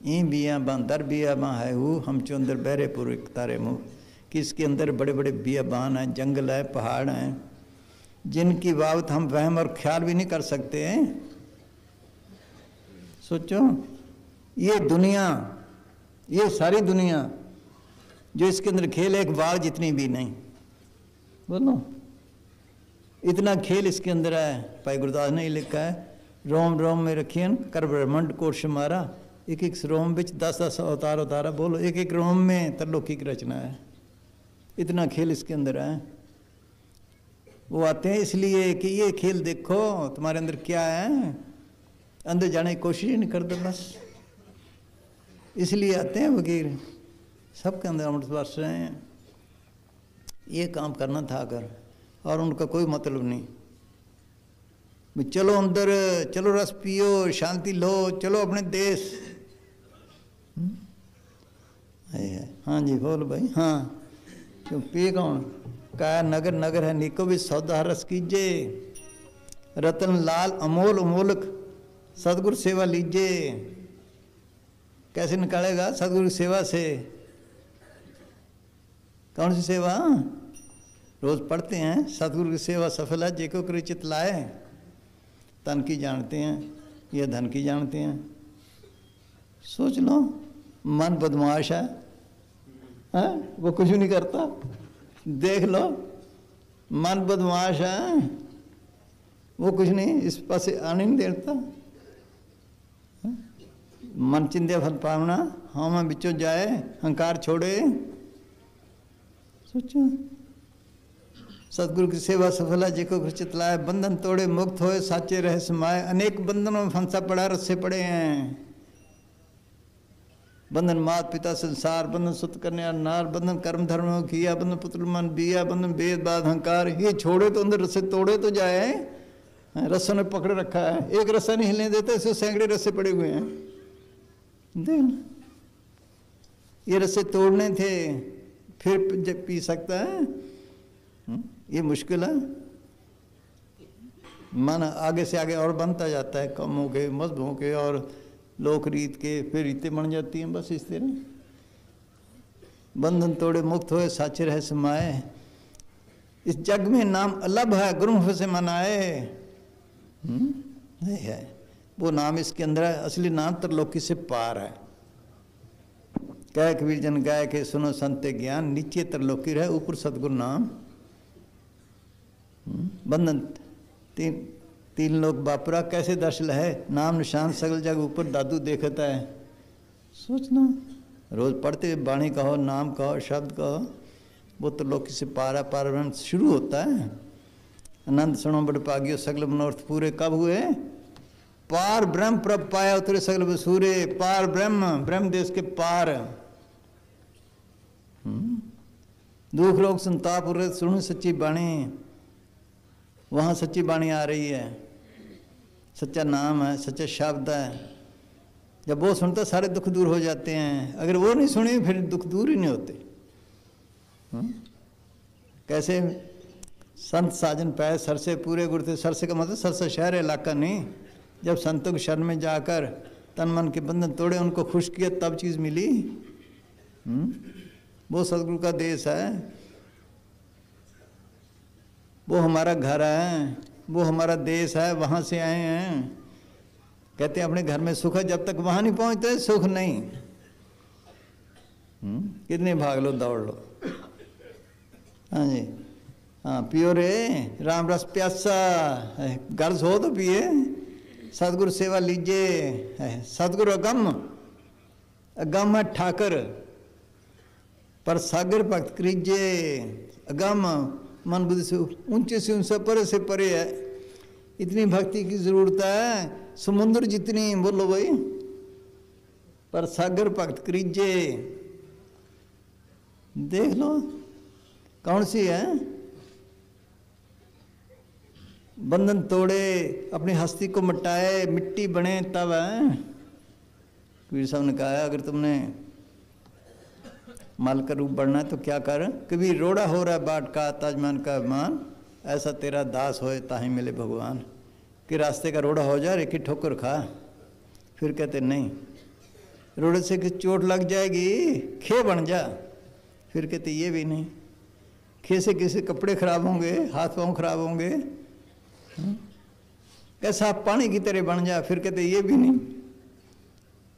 ई बिया बान दर बिया बान है हु हम चो अंदर बहरे पूर्व तारे मुँह, कि इसके अंदर बड़े बड़े बियाबान हैं, जंगल है, पहाड़ हैं, जिनकी बाबत हम वहम और ख्याल भी नहीं कर सकते हैं। सोचो ये दुनिया, ये सारी दुनिया जो इसके अंदर खेल है, एक बाल जितनी भी नहीं। बोलो इतना खेल इसके अंदर है। भाई गुरदास ने लिखा है रोम रोम में रखियन कर ब्रह्मंड कोश मारा, एक एक रोम बिच 10-10 अवतार उतारा। बोलो एक एक रोम में तरलोकी की रचना है। इतना खेल इसके अंदर है। वो आते हैं इसलिए कि ये खेल देखो तुम्हारे अंदर क्या है, अंदर जाने की कोशिश ही नहीं करते, बस इसलिए आते हैं वकील। सबके अंदर अमृत वर्ष रहे हैं, ये काम करना था अगर, और उनका कोई मतलब नहीं। चलो अंदर, चलो रस पियो, शांति लो, चलो अपने देश। हाँ जी बोल भाई। हाँ क्यों पिए कौन? काया नगर नगर है निको भी सौदा रस कीजिए, रतन लाल अमोल अमोलक सदगुरु सेवा लीजिए। कैसे निकालेगा? सदगुरु सेवा से। कौन सी सेवा? रोज पढ़ते हैं सदगुरु की सेवा सफल है जेको कर चित लाए। तन की जानते हैं या धन की जानते हैं। सोच लो मन बदमाश है, वो कुछ नहीं करता। देख लो मन बदमाश है, वो कुछ नहीं, इस पास आने नहीं देता। मन चिंध्या फल पावना, हाँ मैं बिचो जाए, अहंकार छोड़े। सोचो सतगुरु की सेवा सफल है जेको चित लाए, बंधन तोड़े मुक्त होए साचे रहे समाये। अनेक बंधनों में फंसा पड़ा, रस्से पड़े हैं। बंधन मात पिता संसार, बंधन सुत कन्या नार, बंधन कर्म धर्म किया, बंधन पुत्र मन बिया, बंधन वेद बाद अहंकार। ये छोड़े तो अंदर रस्से तोड़े तो जाए। रस्सों ने पकड़ रखा है, एक रस्सा नहीं हिलने देता, इसको सैकड़े रस्से पड़े हुए हैं। देख ना, ये रस्से तोड़ने थे फिर जब पी सकता है, ये मुश्किल है। मन आगे से आगे और बनता जाता है, कम हो के मजबूत हो के और लोक रीत के, फिर रीतें बन जाती हैं। बस इस तरह बंधन तोड़े मुक्त होए साचे रह समाए। इस जग में नाम अलग है, गुरुमुख से मनाए। नहीं है वो नाम इसके अंदर है, असली नाम त्रिलोकी से पार है। कह कबीर जन गाय के सुनो संते ज्ञान, नीचे त्रिलोकी रहे ऊपर सतगुरु नाम। बंधन तीन लोग बापुरा कैसे दर्शन है, नाम निशान सगल जग ऊपर दादू देखता है। सोचना रोज पढ़ते बाणी कहो, नाम कहो, शब्द कहो, वो तो लोकी से पारा पार शुरू होता है। आनंद सुनो बड़ पागियो सगल मनोरथ पूरे कब हुए, पार ब्रह्म प्रभ पाया उतरे सगल बसूरे। पार ब्रह्म, ब्रह्म देश के पार। दुख रोग संताप उरे सुनो सच्ची बाणी, वहाँ सच्ची बाणी आ रही है, सच्चा नाम है, सच्चा शब्द है। जब वो सुनता सारे दुख दूर हो जाते हैं, अगर वो नहीं सुने फिर दुख दूर ही नहीं होते। कैसे संत साजन पाए सर से पूरे गुरते, सर से का मतलब सर से शहर इलाका नहीं। जब संतों के शरण में जाकर तन मन के बंधन तोड़े, उनको खुश किया, तब चीज़ मिली। वो सदगुरु का देश है, वो हमारा घर है, वो हमारा देश है, वहाँ से आए हैं। कहते हैं अपने घर में सुख है, जब तक वहाँ नहीं पहुँचते सुख नहीं। कितने भाग लो दौड़ लो। हाँ जी, हाँ पियो रे राम रस प्यासा, गर्ज हो तो पिए, सतगुरु सेवा लीजिए। सतगुरु अगम, अगम है ठाकर, पर सागर भक्त करीजिए। अगम मन बुद्धि से ऊंचे से ऊंचा, परे से परे है। इतनी भक्ति की जरूरत है, समुद्र जितनी, बोलो भाई, पर सागर भक्त करीजिए। देख लो कौन सी है, बंधन तोड़े, अपनी हस्ती को मिटाए, मिट्टी बने तब है। कबीर साहब ने कहा अगर तुमने माल का रूप बढ़ना है तो क्या कर, कबीर रोड़ा हो रहा है बाट का, ताजमान का अभिमान, ऐसा तेरा दास होए ताही मिले भगवान। कि रास्ते का रोड़ा हो जाए, एक ही ठोकर खा। फिर कहते नहीं, रोड़े से कि चोट लग जाएगी, खे बन जा। फिर कहते ये भी नहीं, खे से किसी कपड़े खराब होंगे, हाथ पाँव खराब होंगे, कैसा पानी की तरह बन जा। फिर कहते ये भी नहीं,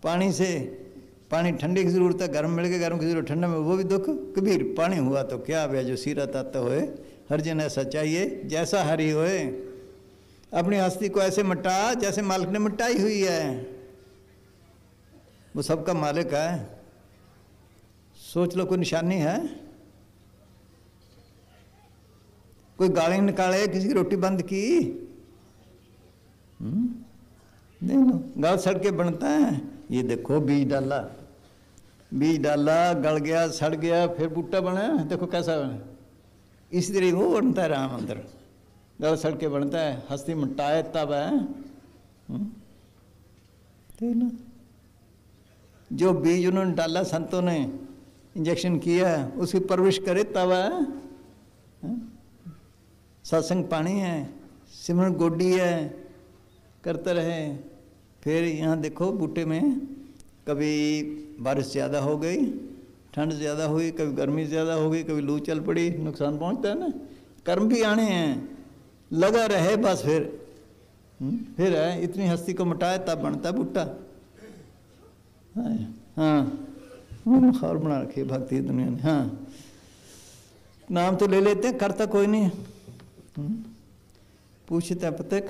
पानी से, पानी ठंडे की जरूरत है, गर्म मिल गया, गर्म की जरूरत ठंडा में, वो भी दुख। कबीर पानी हुआ तो क्या भैया, जो सीरा ताता होए, हर जन ऐसा चाहिए जैसा हरी होए। अपनी हस्ती को ऐसे मिटा जैसे मालिक ने मिटाई हुई है। वो सबका मालिक है। सोच लो कोई निशानी है, कोई गाली निकाले, किसी की रोटी बंद की, देख लो गाल सड़ के बनता है। ये देखो बीज डाला, बीज डाला, गल गया, सड़ गया, फिर बूटा बना, देखो कैसा बना। इसी तरह वो बनता है राम अंदर, गल सड़ के बनता है, हस्ती मिटाए तब है। ठीक ना, जो बीज उन्होंने डाला, संतों ने इंजेक्शन किया, उसकी परवरिश करे तब है। सत्संग पानी है, सिमरन गोडी है, करते रहे। फिर यहाँ देखो बूटे में कभी बारिश ज़्यादा हो गई, ठंड ज़्यादा हुई, कभी गर्मी ज़्यादा हो गई, कभी लू चल पड़ी, नुकसान पहुँचता है ना। कर्म भी आने हैं, लगा रहे बस। फिर है, इतनी हस्ती को मिटाए तब बनता बूटा। हाँ और बना रखी भक्ति दुनिया ने। हाँ नाम तो ले लेते हैं, करता कोई नहीं। पूछता पतक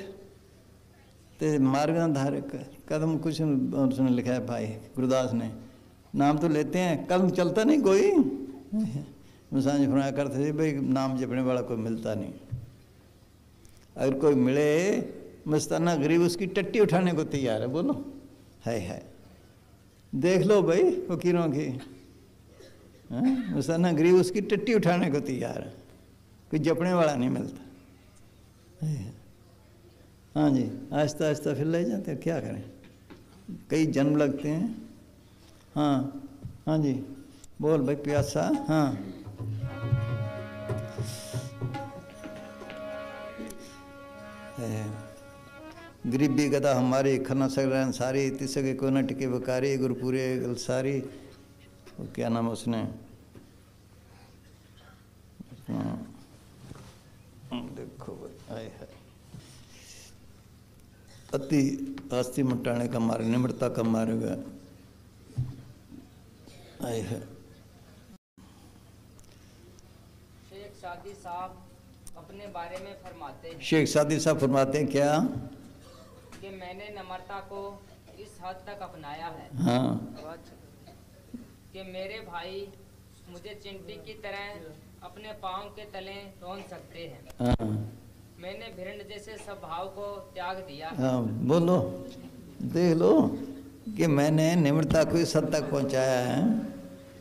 ते मार्गधारक कदम, कुछ उसने लिखा है भाई गुरुदास ने, नाम तो लेते हैं, कदम चलता नहीं कोई। मुसांज फरमाया करते थे भाई नाम जपने वाला कोई मिलता नहीं। अगर कोई मिले मस्ताना गरीब, उसकी टट्टी उठाने को तैयार है। बोलो है देख लो भाई फकीरों की, मस्ताना गरीब उसकी टट्टी उठाने को तैयार है, कोई जपने वाला नहीं मिलता। हाँ जी, आहिस्ता आहिस्ता फिर ले जाते हैं, क्या करें, कई जन्म लगते हैं। हाँ हाँ जी, बोल भाई प्यासा। हाँ गरीबी गदा हमारी खना सगरन सारी तिसके को न टिके बकारी गुरपुरे गल सारी। वो क्या नाम उसने, देखो आए है अति आस्ती मटाने का मार्ग निम्रता का मार्ग आए है। शेख सादी साहब अपने बारे में फरमाते हैं, शेख सादी साहब फरमाते हैं क्या कि मैंने नम्रता को इस हद तक अपनाया है। हाँ कि मेरे भाई मुझे चिंटी की तरह अपने पाँव के तले रौंद सकते हैं। हाँ मैंने भिरंड जैसे स्वभाव को त्याग दिया। हाँ बोलो, देख लो कि मैंने निम्रता को इस हद तक पहुंचाया है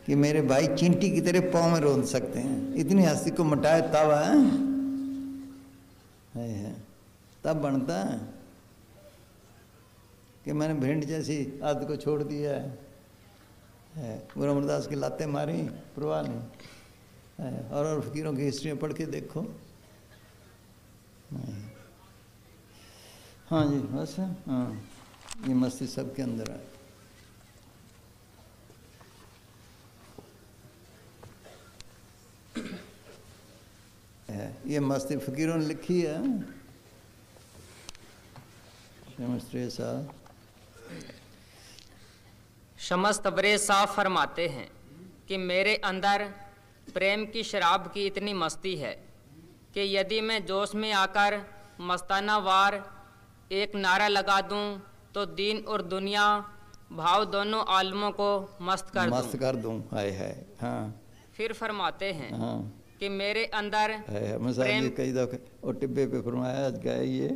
कि मेरे भाई चींटी की तरह पाँव में रोंद सकते हैं। इतनी हस्ती को मटाए तब है तब बनता है कि मैंने भिंड जैसी आदत को छोड़ दिया है। गुरु अमरदास की लातें मारी, परवाह नहीं है। और फकीरों की हिस्ट्री पढ़ के देखो। हाँ जी बस। हाँ ये मस्ती सबके अंदर है। ये मस्ती फकीरों ने लिखी है। साहब शमस तबरेज़ साहब फरमाते हैं कि मेरे अंदर प्रेम की शराब की इतनी मस्ती है कि यदि मैं जोश में आकर मस्ताना वार एक नारा लगा दूं तो दीन और दुनिया भाव दोनों आलमों को मस्त कर दूं। हाय हाय। हाँ फिर फरमाते हैं हाँ कि मेरे अंदर प्रेम कई दफे और टिब्बे पे फरमाया आज गए, ये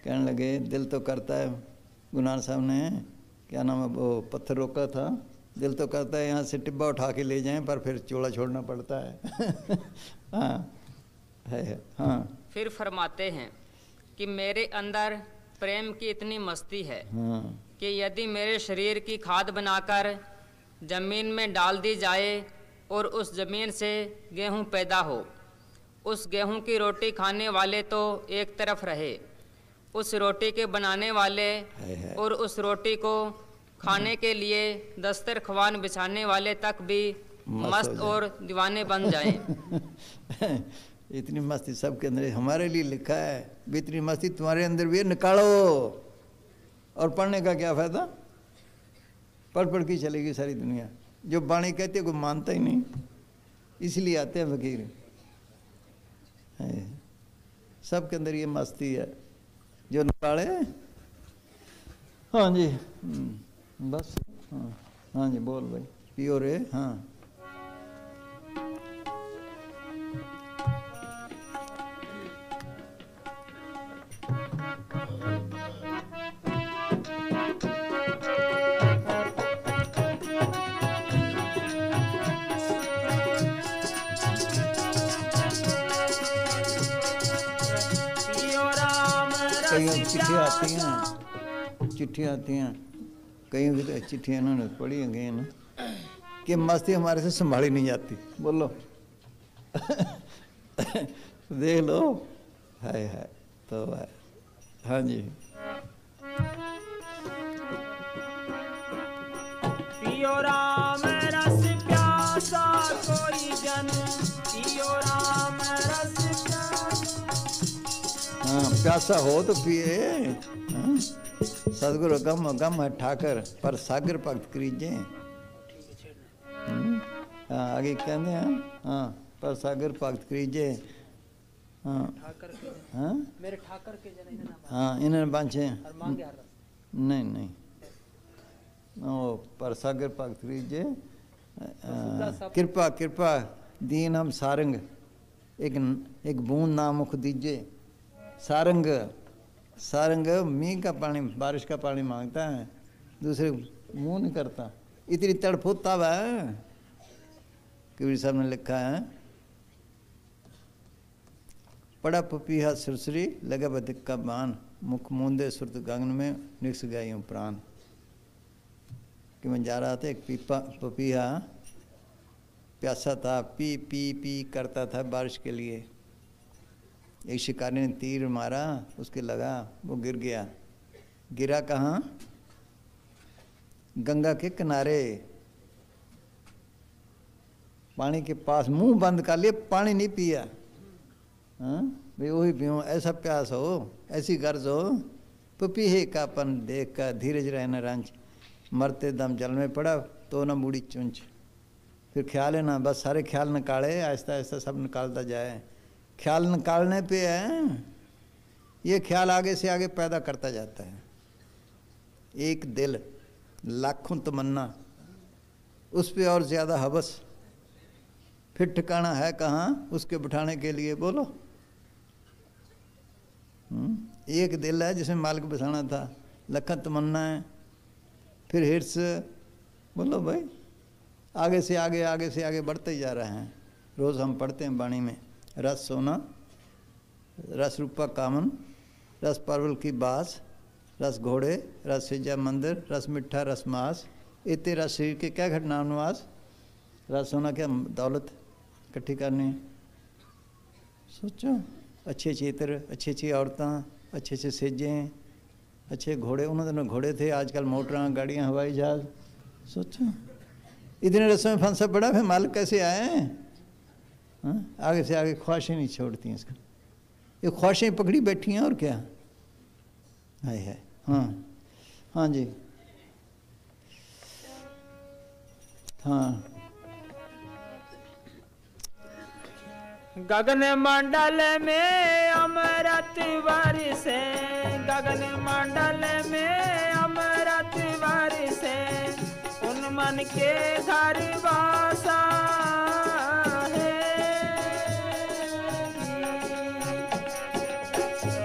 कहने लगे दिल तो करता है, गुनार साहब ने क्या नाम है वो पत्थर रोका था, दिल तो करता है यहाँ से टिब्बा उठा के ले जाएं पर फिर चोला छोड़ना पड़ता है। हाँ है। हाँ फिर फरमाते हैं कि मेरे अंदर प्रेम की इतनी मस्ती है हाँ कि यदि मेरे शरीर की खाद बनाकर जमीन में डाल दी जाए और उस जमीन से गेहूं पैदा हो, उस गेहूं की रोटी खाने वाले तो एक तरफ रहे, उस रोटी के बनाने वाले और उस रोटी को खाने के लिए दस्तरख्वान बिछाने वाले तक भी मस्त और दीवाने बन जाएं। इतनी मस्ती सबके अंदर हमारे लिए लिखा है। इतनी मस्ती तुम्हारे अंदर भी है, निकालो। और पढ़ने का क्या फायदा, पढ़ पढ़ के चलेगी सारी दुनिया। जो बाणी कहते कोई मानता ही नहीं, इसलिए आते हैं फकीर। सबके अंदर ये मस्ती है जो निकाले। हाँ जी बस। हाँ हाँ जी बोल भाई पियो रे। हाँ कई चिट्ठियाँ आती हैं, चिट्ठियाँ आती हैं, कई चिट्ठियाँ इन्होंने पढ़ी गई ना कि मस्ती हमारे से संभाली नहीं जाती। बोलो देख लो। है तो है। हाँ जी पियो राम रस प्यासा कोई जन, पियो राम रस प्यासा। हाँ प्यासा हो तो पिए। हाँ? सदगुरु गम गम है ठाकर पर सागर भगत करीजे। हाँ आगे कहते हैं हाँ पर सागर भगत करीजे। हाँ हाँ मेरे ठाकर के जन हाँ इन्होंने बांचे नहीं नहीं ओ पर सागर भगत करीजे। कृपा कृपा दीन हम सारंग एक बूंद नाम मुख दीजे। सारंग सारंग मींह का पानी बारिश का पानी मांगता है, दूसरे मुंह नहीं करता। इतनी तड़फ होता है। कबीर साहब ने लिखा है पड़ा पपीहा सुरसरी लगे बदिक का बान, मुख मूंदे सुरत गगन में निक्स गए यूं प्राण। कि मैं जा रहा था, एक पपीहा प्यासा था, पी पी पी करता था बारिश के लिए। एक शिकारी ने तीर मारा, उसके लगा, वो गिर गया। गिरा कहाँ? गंगा के किनारे, पानी के पास। मुंह बंद कर लिए, पानी नहीं पिया। हाँ भाई वही पीऊँ, ऐसा प्यास हो, ऐसी गर्ज हो। पपीहे का पन देख कर धीरज रहना रंच, मरते दम जल में पड़ा तो न बूढ़ी चुंच। फिर ख्याल है ना, बस सारे ख्याल निकाले, आहिस्ता आहिस्ता सब निकालता जाए। ख्याल निकालने पे है, ये ख्याल आगे से आगे पैदा करता जाता है। एक दिल, लाखों तमन्ना, उस पे और ज़्यादा हवस। फिर ठिकाना है कहाँ उसके बिठाने के लिए? बोलो। एक दिल है जिसमें मालिक बसाना था, लखन तमन्ना है, फिर हिर्स। बोलो भाई, आगे से आगे बढ़ते ही जा रहे हैं। रोज़ हम पढ़ते हैं वाणी में, रस सोना, रस रूपा कामन, रस परवल की बास, रस घोड़े, रस सिजा मंदिर, रस मिठा रस मास, इतने रस शरीर के क्या घटना निवास। रस सोना क्या दौलत इकट्ठी करनी है। सोचो, अच्छे चित्र, अच्छी अच्छी औरतें, अच्छे अच्छे सेजें, अच्छे घोड़े। उन दिनों घोड़े थे, आजकल मोटरां, गाड़ियाँ, हवाई जहाज। सोचो इतने रसों में फंसा पड़ा, फिर मालिक कैसे आए हैं? हाँ? आगे से आगे ख्वाहिशें नहीं छोड़ती हैं इसका, ये ख्वाहिशें पकड़ी बैठी हैं और क्या। है हाँ हाँ जी हाँ। गगन मंडल में अमृत बरसे, गगन मंडल में अमृत बरसे, उन मन के घर वासा है।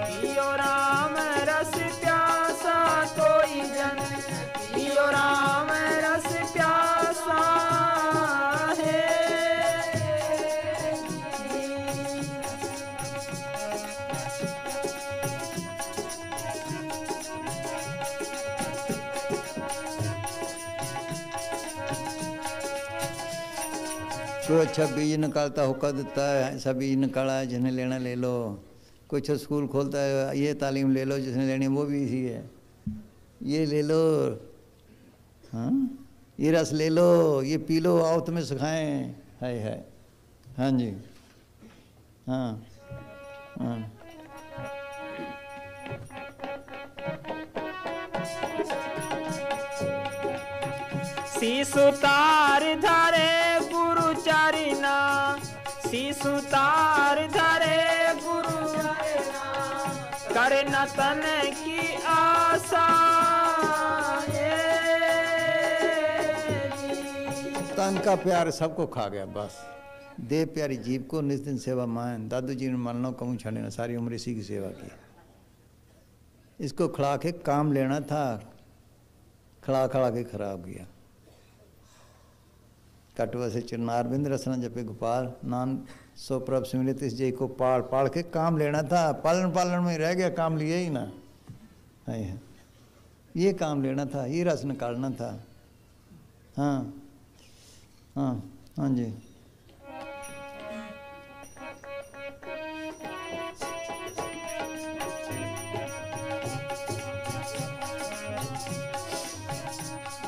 पियो राम रस प्यासा कोई जन, पियो राम रस प्यासा है। कोई अच्छा बीज निकालता हुक्का देता है, ऐसा बीज निकाला है, जिन्हें लेना ले लो। कोई अच्छा स्कूल खोलता है, ये तालीम ले लो, जिसने लेनी वो भी इसी है, ये ले लो। हाँ ये रस ले लो, ये पी लो, आओ तुम्हें सिखाएं। है हाँ जी हाँ हाँ। शिशु तार धरे गुरु चरना, शिशु तार धरे गुरु चरना, करे न तन की आशा। तन का प्यार सबको खा गया बस। देह प्यारी जीव को निस दिन सेवा मान। दादू जी ने मान लो कहूँ छाने ना, सारी उम्र इसी की सेवा की। इसको खड़ा के काम लेना था, खड़ा के खराब किया। कटवा से चिन्नार बिंद रसना जपे गोपाल, नान सो प्रभ सिमरित इस जय को पाल के काम लेना था। पालन में रह गया, काम लिया ही ना है। ये काम लेना था, ये रस निकालना था। हाँ हाँ हाँ जी।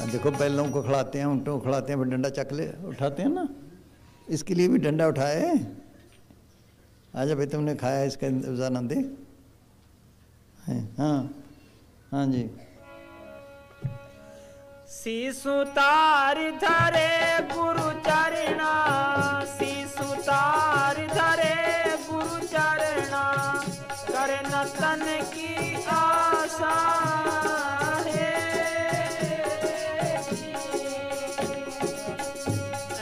देखो बैलों को खिलाते हैं, ऊँटों को खिलाते हैं, फिर डंडा चक ले उठाते हैं ना, इसके लिए भी डंडा उठाए। आजा भाई तुमने खाया, इसका इंतजार दे। हाँ हाँ जी। शिशु तार धरे गुरु चरना, शिशु तार धरे गुरु चरना, करे न तन की आशा है।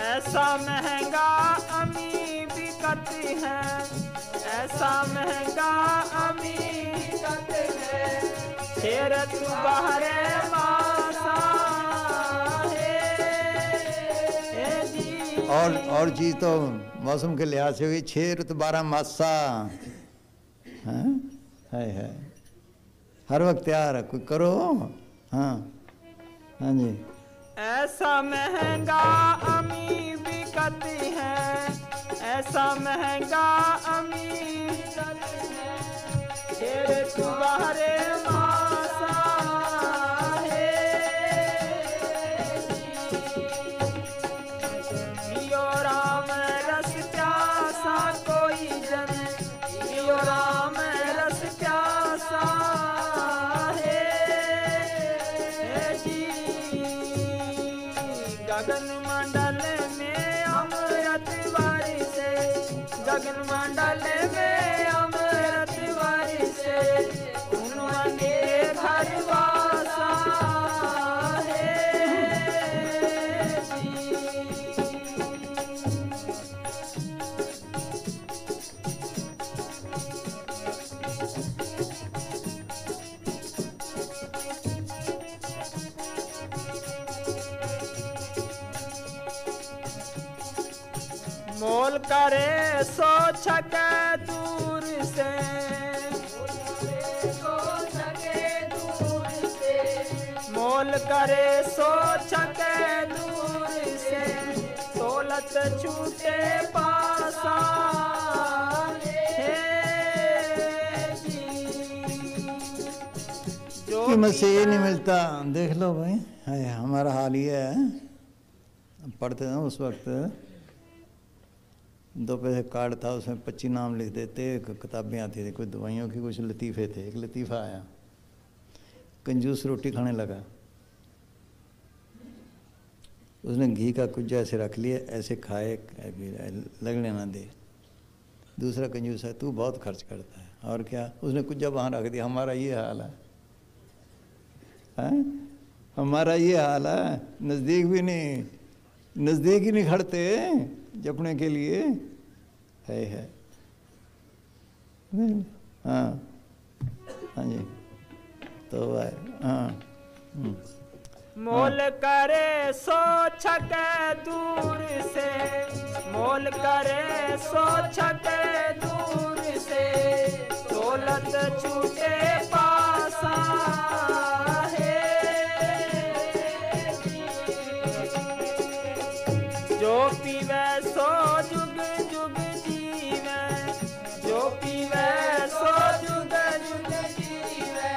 ऐसा महंगा अमी बिकत है, ऐसा महंगा अमी बिकत है, शेर तू बाहरे मासा है जी। और चीज़ तो मौसम के लिहाज से हुई, 6 ऋतु 12 मासा। है हर वक्त तैयार है, कोई करो। हाँ हाँ जी। ऐसा महंगा अमी बिकत है, ऐसा महंगा अमी बिकत है, तेरे तुम्हारे मासा है। पियो राम रस प्यासा कोई जन, पियो राम रस प्यासा है जी। गगन मंडल में अमृत बारिशे, गगन मंडल में अमृत बारिशे, उन्वन के घर वासा है जी। मोल करे सो छके दूर से, मोल करे सो छके दूर से, दौलत छूटे पासा है जी। जो कीमत से ये नहीं मिलता। देख लो भाई, है हमारा हाल ये है। पढ़ते ना उस वक्त 2 पैसे कार्ड था, उसमें 25 नाम लिख देते, किताबें आती थी, कुछ दवाइयों की, कुछ लतीफ़े थे। एक लतीफ़ा आया, कंजूस रोटी खाने लगा, उसने घी का कुछ ऐसे रख लिया, ऐसे खाए, लगने ना दे। दूसरा कंजूस है, तू बहुत खर्च करता है। और क्या, उसने कुछ जब वहाँ रख दिया। हमारा ये हाल है, हमारा ये हाल है। नज़दीक भी नहीं, नज़दीक ही नहीं खड़ते जपने के लिए। है हाँ हाँ जी। तो है हाँ। मोल करे सो छके दूर से, मोल करे सो छके दूर से, दौलत छूटे पासा है जी। जो पीवे सो जुग जुग जीवे, जो पीवे सो जुग जुग जीवे,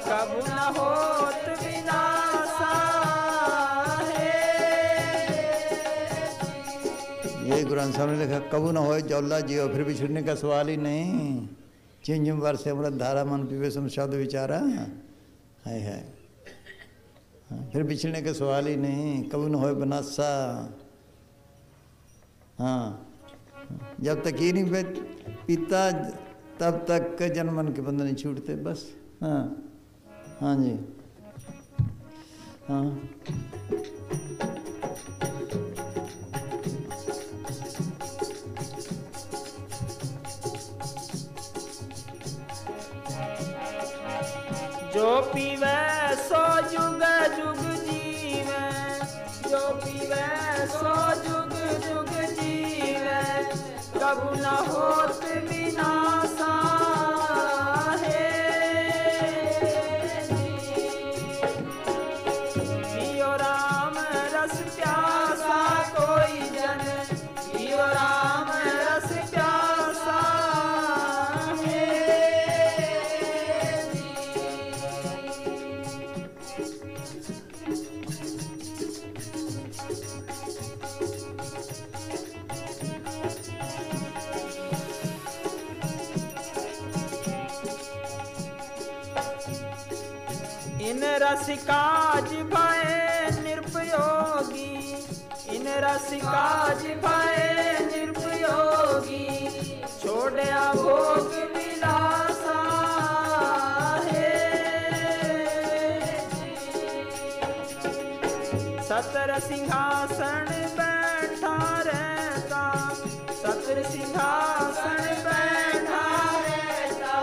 कबू न होत विनाशा है। ये कुरान साहब ने लिखा, कबू न होए जौला जियो, फिर बिछड़ने का सवाल ही नहीं। चिंजम वर से अमृत धारा मन पीवे सम शब्द विचारा है। हाँ, फिर बिछड़ने का सवाल ही नहीं। कबू न होए बनासा। हाँ, जब तक ये नहीं पीता तब तक जन्म मन के बंधन नहीं छूटते। बस हाँ हाँ जी हाँ। जो पीवे सो जुग जुग जीवे, जो पीवे सो जुग जुग जीवे, कबू न होत विनाशा है जी। पियो राम रस प्यासा कोई जन, पियो राम रस प्यासा है जी। इन रसिकाज भय निरुपयोगी, इन रसिकाज भय निरुपयोगी, छोड़या भोग विलासा है जी। सतर सिंहासन बैठा रहता, सतर सिंहासन बैठा रहता,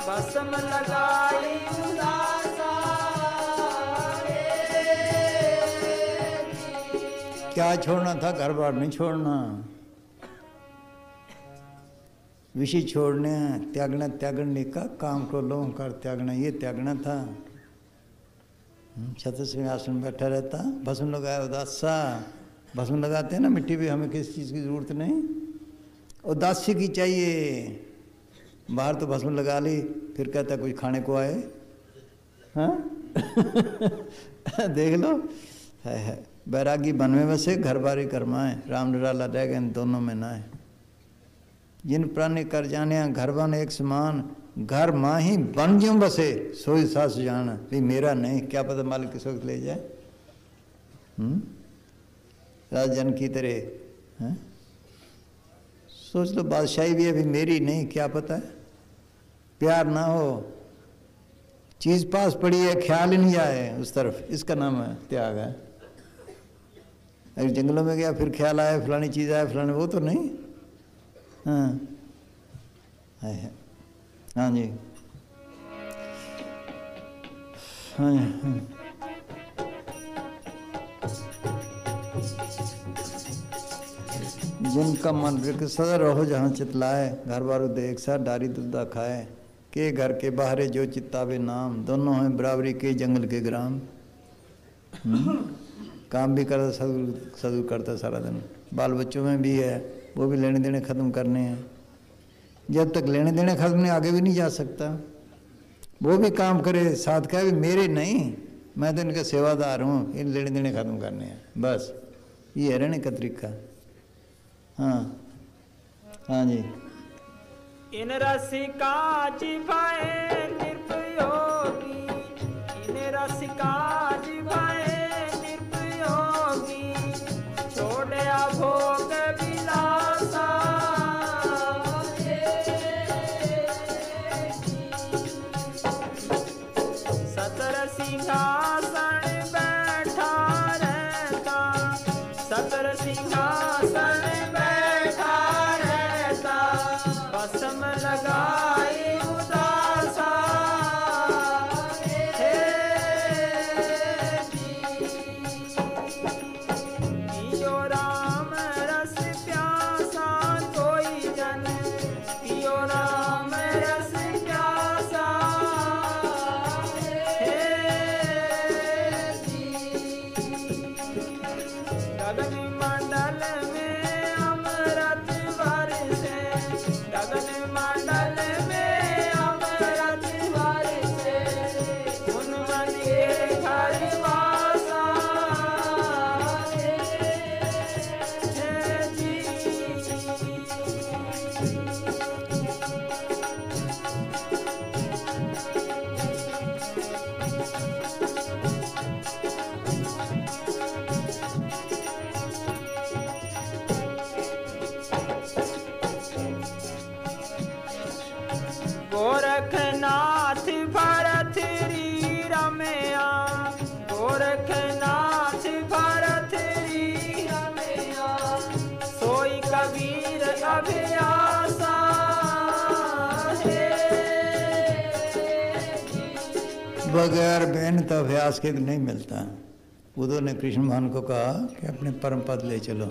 भस्म लगाई उदासा है जी। क्या छोड़ना था, घर बार नहीं छोड़ना। विषय छोड़ने त्यागना, त्यागने का काम को लोगों कर त्यागना, ये त्यागना था। छत्र सिंहासन में बैठा रहता, भस्म लगाया उदासा, भस्म लगाते हैं ना मिट्टी पे, हमें किसी चीज़ की ज़रूरत नहीं, उदासी की चाहिए। बाहर तो भस्म लगा ली, फिर कहता कुछ खाने को आए, हाँ देख लो, है बैरागी बन में बसे, घर बारी करमाए, राम निराला रह गए दोनों में ना है। जिन प्राणी कर जाने घर बन एक समान, घर माँ ही बन ज्यों बसे, सोई सास जान, भी मेरा नहीं, क्या पता मालिक किस वक्त ले जाए। राजन की तरह हैं, सोच लो बादशाही भी अभी मेरी नहीं, क्या पता है। प्यार ना हो, चीज़ पास पड़ी है, ख्याल ही नहीं आए उस तरफ, इसका नाम है त्याग है। अगर जंगलों में गया फिर ख्याल आया फलानी चीज़ आया फलानी, वो तो नहीं। हाँ है, हाँ जी, हाँ हाँ। जिनका मन बिल्कुल सदा रहो जहाँ चितलाए, घर बारो देख सा डारी दुद्धा खाए, के घर के बाहरे जो चित्तावे नाम, दोनों हैं बराबरी के जंगल के ग्राम। काम भी करता सदगुरु करता सारा दिन, बाल बच्चों में भी है, वो भी लेने देने ख़त्म करने हैं। जब तक लेने देने ख़त्म नहीं आगे भी नहीं जा सकता। वो भी काम करे, साथ कहे भी मेरे नहीं, मैं तो इनका सेवादार हूँ, इन लेने देने ख़त्म करने हैं, बस ये है रहने का तरीका। हाँ हाँ जी। इन रसिका जिभाए निर्पयोगी, इन रसिका जिभाए निर्पयोगी, छोड़या भोग विलासा, सतर सिंहासन बैठा रहता, सतर सिंहासन बैठा रहता, भस्म लगाई उदासा, हे पियो राम रस प्यासा कोई जन, पियो राम रस प्यासा, हे गगन मंडल में अमृत बरसे, गगन मंडल में अमृत बरसे, उन मन के घर वासा, हे जी। गोरखनाथ भरत री रमया, गोरखनाथ भरत री रमया, सोई कबीर अभ्यासा, हे बगैर मेहनत अभ्यास के नहीं मिलता। उद्धव ने कृष्ण भगवान को कहा कि अपने परम पद ले चलो।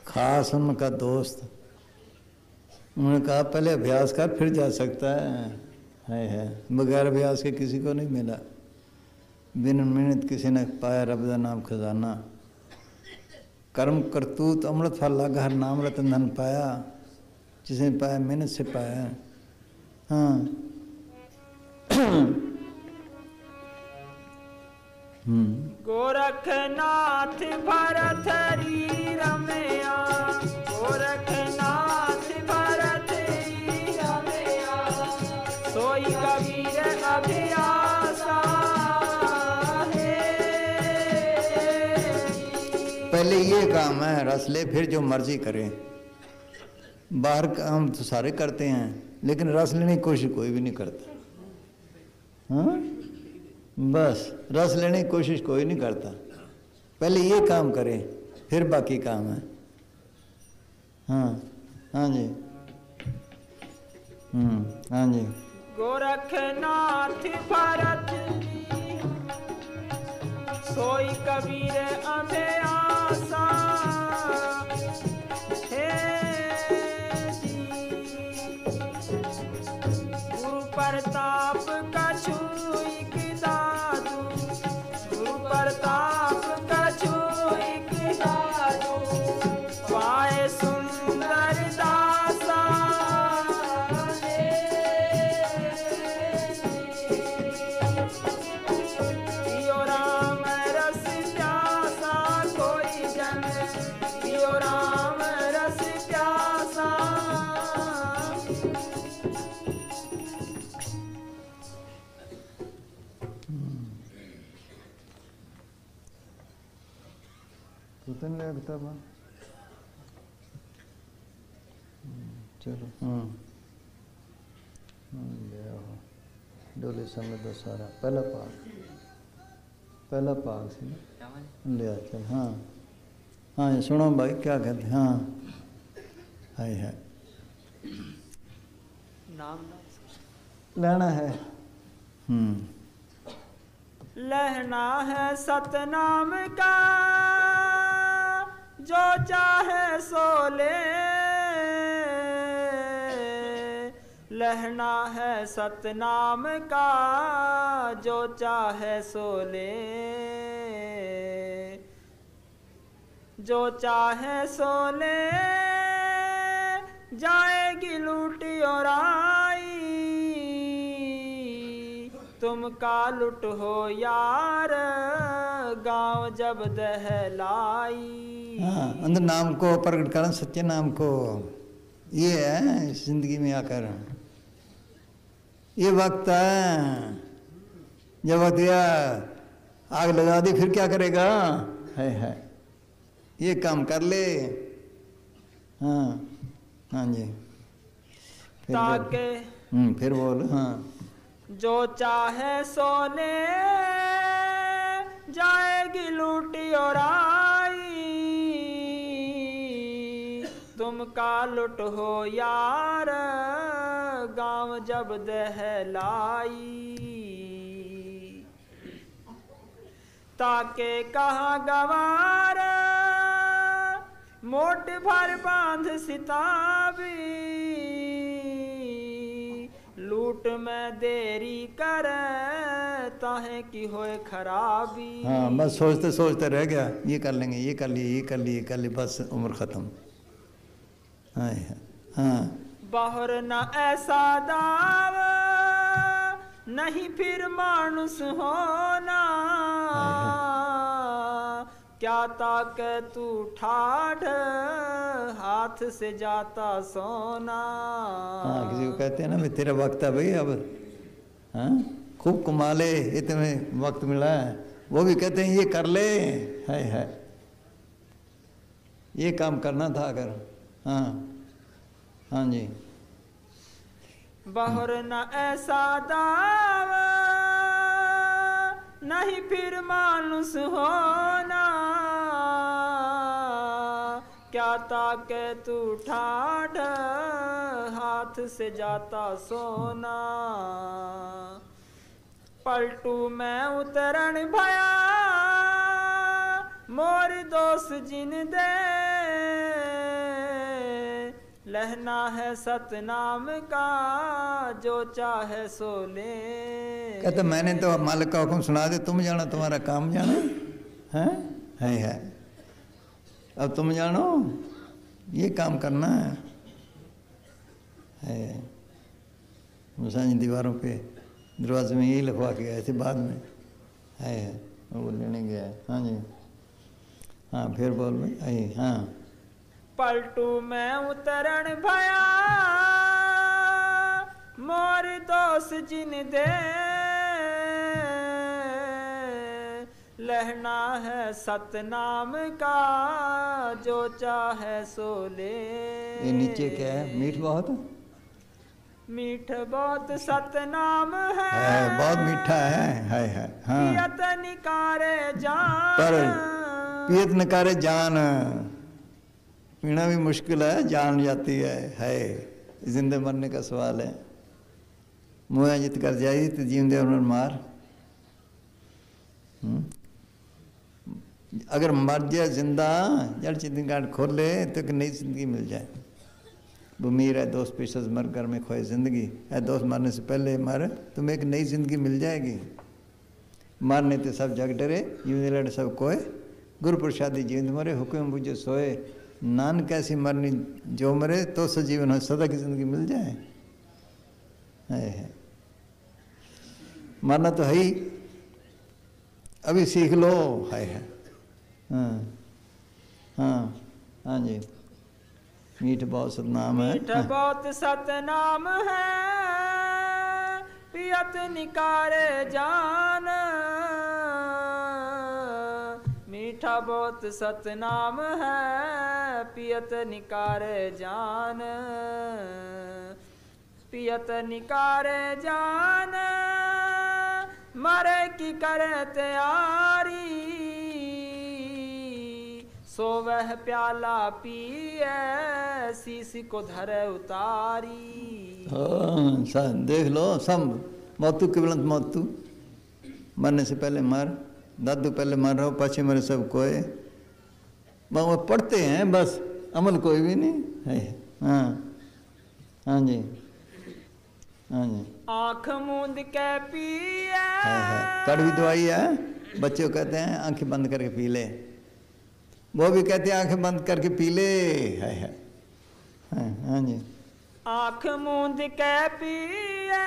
खास उनका दोस्त, उन्होंने कहा पहले अभ्यास कर फिर जा सकता है। बगैर अभ्यास के किसी को नहीं मिला। बिन मेहनत किसी ने पाया रब दा नाम खजाना, कर्म करतूत अमृत फल लागा, हर नाम रतन धन पाया, जिसने पाया मेहनत से पाया। हाँ गोरखनाथ भरत री रमया, गोरखनाथ भरत री रमया, सोई कबीर अभ्यासा, हे पहले ये काम है, रस ले फिर जो मर्जी करें। बाहर काम तो सारे करते हैं, लेकिन रस लेने की कोशिश कोई भी नहीं करता। हाँ बस रस लेने की कोशिश कोई नहीं करता। पहले ये काम करें फिर बाकी काम है। हाँ हाँ जी, हाँ जी। गोरखनाथ भरत सोई कबीर अभ्यासा, हे तू तो नहीं लगता बा चलो हाँ ले आओ डोले समय तो सारा पहला पाग से ले आ चल हाँ हाँ ये सुनो भाई क्या कहते हाँ है नाम लेना है लहना है सतनाम का जो चाहे सो ले लहना है सतनाम का जो चाहे सो ले जो चाहे सो ले जाएगी लूटी और आई तुम का लुट हो यार गांव जब दहलाई। हाँ अंदर नाम को प्रकट करना सच्चे नाम को ये है जिंदगी में आकर ये वक्त है जब वक्त आग लगा दी फिर क्या करेगा है ये काम कर ले हाँ हाँ जी ताके फिर बोल हाँ जो चाहे सोने जाएगी लूटी और आई तुम का लुट हो यार गांव जब दहलाई ताके कहाँ गवार मोट भर बांध सिताबी लूट में देरी कर ताहे की होए खराबी। हाँ बस सोचते सोचते रह गया ये कर लेंगे ये कर लिए ये कर लिए ये कर लिए बस उम्र खत्म। हाँ हाँ बाहर न ऐसा दाव नहीं फिर मानुस होना क्या ताक तू ठाठ हाथ से जाता सोना। हाँ किसी को कहते हैं ना मैं तेरा वक्त है भाई अब हाँ खूब कमा ले इतने वक्त मिला है वो भी कहते हैं ये कर ले है ये काम करना था अगर हाँ हाँ जी बाहर न ऐसा दाव नहीं फिर मानुस होना क्या ताके तू ठाठ हाथ से जाता सोना। पलटू में उतरण भया मोर दोस्त जिन दे लहना है सतनाम का जो चाहे सो ले। कहते मैंने तो मालिक का हुक्म सुना दे तुम जानो तुम्हारा काम जानो है अब तुम जानो ये काम करना है मुसाजी दीवारों पे दरवाजे में यही लिखवा के गए थे बाद में है वो लेने गया हाँ जी हाँ फिर बोल भाई हाँ पलटू में उतरण भया मोर दोस्त जिन दे लहना है सतनाम का जो चाहे सो ले। ये नीचे क्या है मीठ बहुत मीठ बहुत सतनाम है बहुत मीठा है हाँ पियत निकारे जान पर पियत निकारे जान पीना भी मुश्किल है जान जाती है जिंदे मरने का सवाल है मुँह जित कर जाए तो जीवन उन्होंने मार अगर मर जाए जिंदा जड़ चिंतन कार्ड खोल ले तो एक नई जिंदगी मिल जाए वो मीर है दोस्त पेशस मर घर में खोए जिंदगी है दोस्त मरने से पहले मर तुम्हें एक नई जिंदगी मिल जाएगी मारने तो सब जग डरे यूं लड़ सब कोय गुरु प्रसादी जीवन मरे हुक्म बुझे सोए नानक ऐसी मरनी जो मरे तो सजीवन हो सदा की जिंदगी मिल जाए है मरना तो है ही अभी सीख लो है हाँ हाँ हाँ जी मीठ बहुत सतनाम है मीठ बहुत सतनाम है पियत निकारे जान मीठ मीठा बहुत सतनाम है, पियत निकारे जान, पियत निकारे जान, मरे की करे तैयारी, सो वह प्याला पिए, शीश को धरे उतारी। हाँ देख लो सब मौतू के बुलंद मौतू, मरने से पहले मर, दादू पहले मर रहा हो, पाछे मरे सब कोई, वो पढ़ते हैं बस, अमल कोई भी नहीं है। हाँ हाँ जी, हाँ जी। आँख मूंद के पिए, कड़वी दवाई है, बच्चे को कहते हैं आंखें बंद करके पी ले, वो भी कहते हैं आंखें बंद करके पी ले। है हाँ जी। आँख मूंद के पिए,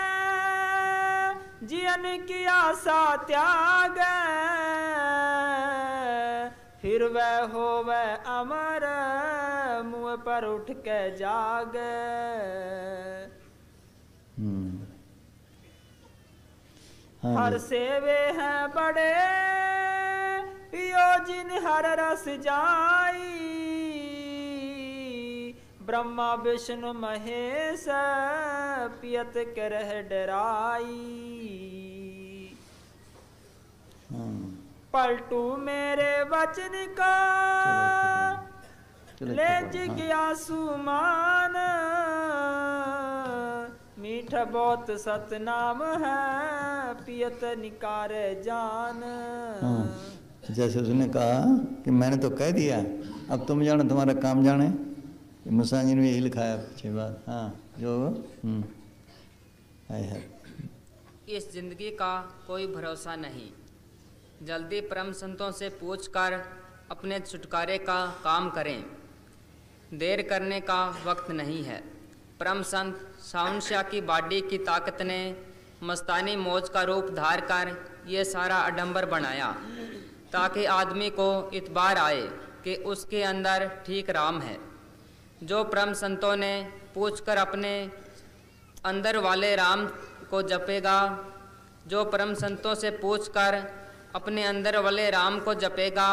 जियन की आशा त्याग, फिर वह हो वह अमर, मुँह पर उठ के जाग। हर सेवे हैं बड़े, पियो जिन हर रस जाई, ब्रह्मा विष्णु महेश पियत करह डराई। पलटू मेरे वचन का ले जिज्ञासु मान, मीठ बहुत सतनाम है, पियत निकारे जान। जैसे उसने कहा कि मैंने तो कह दिया, अब तुम जानो तुम्हारा काम जाने, मुसांजी ने यही लिखाया अच्छी बात। हाँ जो है इस जिंदगी का कोई भरोसा नहीं, जल्दी परम संतों से पूछकर अपने छुटकारे का काम करें, देर करने का वक्त नहीं है। परम संत सावन शाह की बाडी की ताकत ने मस्तानी मौज का रूप धार कर ये सारा आडंबर बनाया, ताकि आदमी को इतबार आए कि उसके अंदर ठीक राम है। जो परम संतों ने पूछकर अपने अंदर वाले राम को जपेगा, जो परम संतों से पूछकर अपने अंदर वाले राम को जपेगा,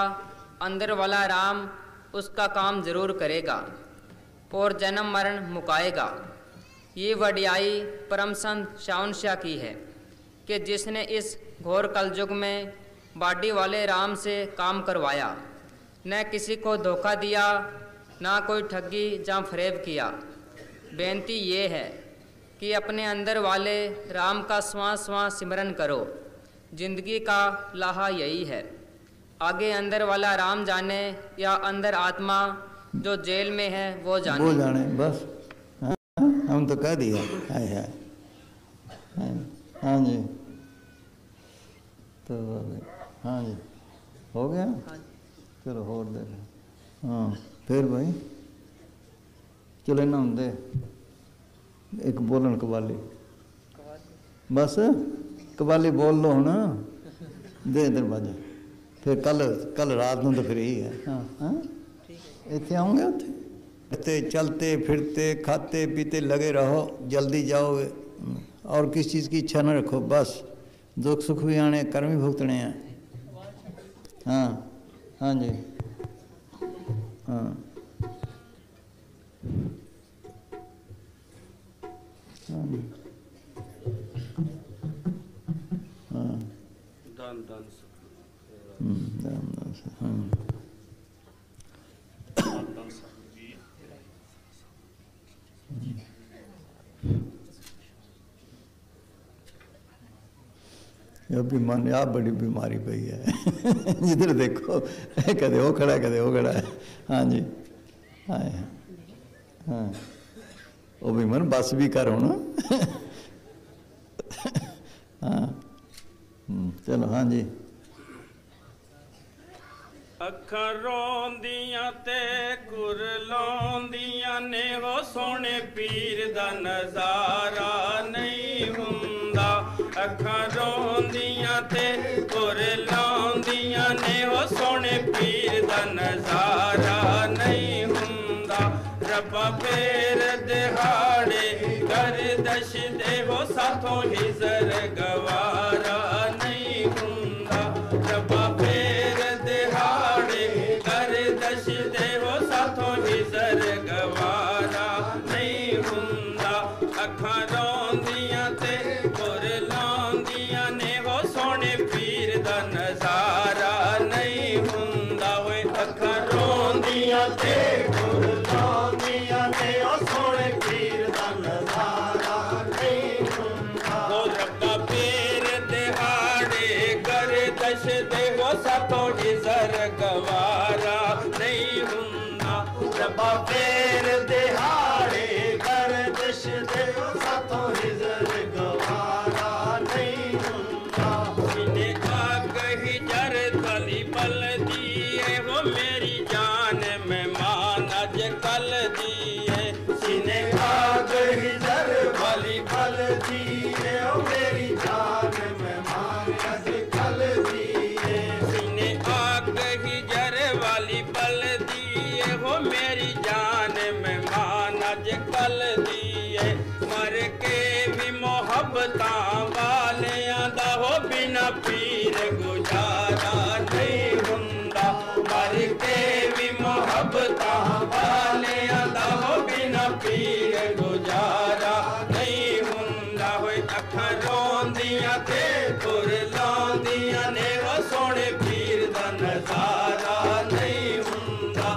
अंदर वाला राम उसका काम जरूर करेगा और जन्म मरण मुकाएगा। ये वडियाई परम संत सावन शाह की है कि जिसने इस घोर कलयुग में बाडी वाले राम से काम करवाया, न किसी को धोखा दिया, ना कोई ठगी या फरेब किया। बेनती ये है कि अपने अंदर वाले राम का श्वास श्वास सिमरन करो, जिंदगी का लाहा यही है। आगे अंदर वाला राम जाने या अंदर आत्मा जो जेल में है वो जाने बस। हम तो कह दिया है। हाँ जी, तो हाँ जी हो गया। चलो होर दे। हाँ फिर भाई चलो ना होंगे एक बोलन कवाली, बस कवाली बोल लो ना, दे दरवाजा। फिर कल रात को तो फिर यही है। हाँ हाँ इतने आऊँगे, उठते चलते फिरते खाते पीते लगे रहो, जल्दी जाओगे और किस चीज़ की इच्छा न रखो, बस दुख सुख भी आने कर्म भी भुगतने हैं। हाँ हाँ जी हाँ हाँ दान दान बीमारी आप बड़ी बीमारी पई है जिधर देखो कदे वो खड़ा कदे वो खड़ा है। हाँ जी हाँ हाँ वो भी मन बस भी करो ना। हाँ चलो हाँ जी। अखां रोंदियां ते गुर लाउंदियां ने, हो सोने पीर दा नज़ारा नहीं हुंदा। अखां रोंदियां ते गुर लाउंदियां ने, हो सोने पीर दा नज़ारा नहीं हुंदा। रब्बा फेर दिहाड़े गर्दश दे, हो साथों हिजर गवारा नहीं हुंदा। रब्बा फेर दिहाड़े पीर दा नजारा नहीं हुंदा वे अखां रोंदियां ते गुर लांदियां ने ओ सोने पीर दा नजारा नहीं हुंदा ओ रब्बा पीर दिहाड़े गर्दश दे वो साथों इज़र गवारा नहीं हुंदा रब्बा पीर दिहाड़े गर्दश दे वो साथों इज़र गवारा नहीं हुंदा सीने आग ही जर तली पल दिए वो मेरी जान में मान अज कल दिए सीने आग ही जर वाली पल दिए वो मेरी जान में मान अज कल दिए सीने आग ही जर वाली पल दिए वो मेरी जान में मान अज कल दिए मर के भी मोहब्बतां वालियां दा हो बिना पीर गुजारा नहीं हुंदा मर के भी मोहब्बतां वालियां दा हो बिना पीर गुजारा नहीं हुंदा होए अखां रोंदियां ते गुर लांदियां ने वो सोने पीर दा नजारा नहीं हुंदा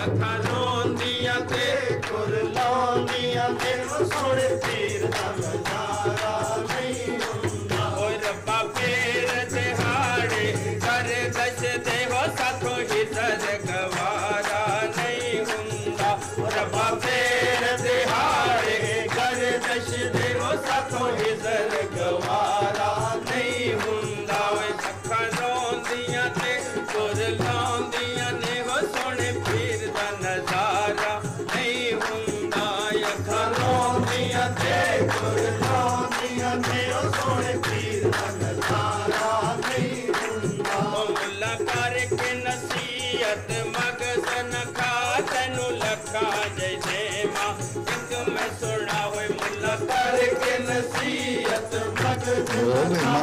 अखां रोंदियां ते गुर लांदियां ने वो सोने पीर दा नजारा नहीं हुंदा ओए रब्बा पीर दिहाड़े गर्दश दे वो साथों इज़र गवारा नहीं हुंदा रब्बा पीर दिहाड़े गर्दश दे वो साथों इज़र गवारा नहीं हुंदा ओए अखां रोंदियां ते गुर लांदियां ने वो सोने पीर दा नजारा नहीं हुंदा अखां रोंदियां ते गुर लांदियां ने वो सोने पीर दा नजारा नहीं हुंदा ओ मुल्ला करके नसीहत मगज़ न खा तैनू लखा जय देवा एक मैं सुना होए मुल्ला करके नसीहत मगज़ न खा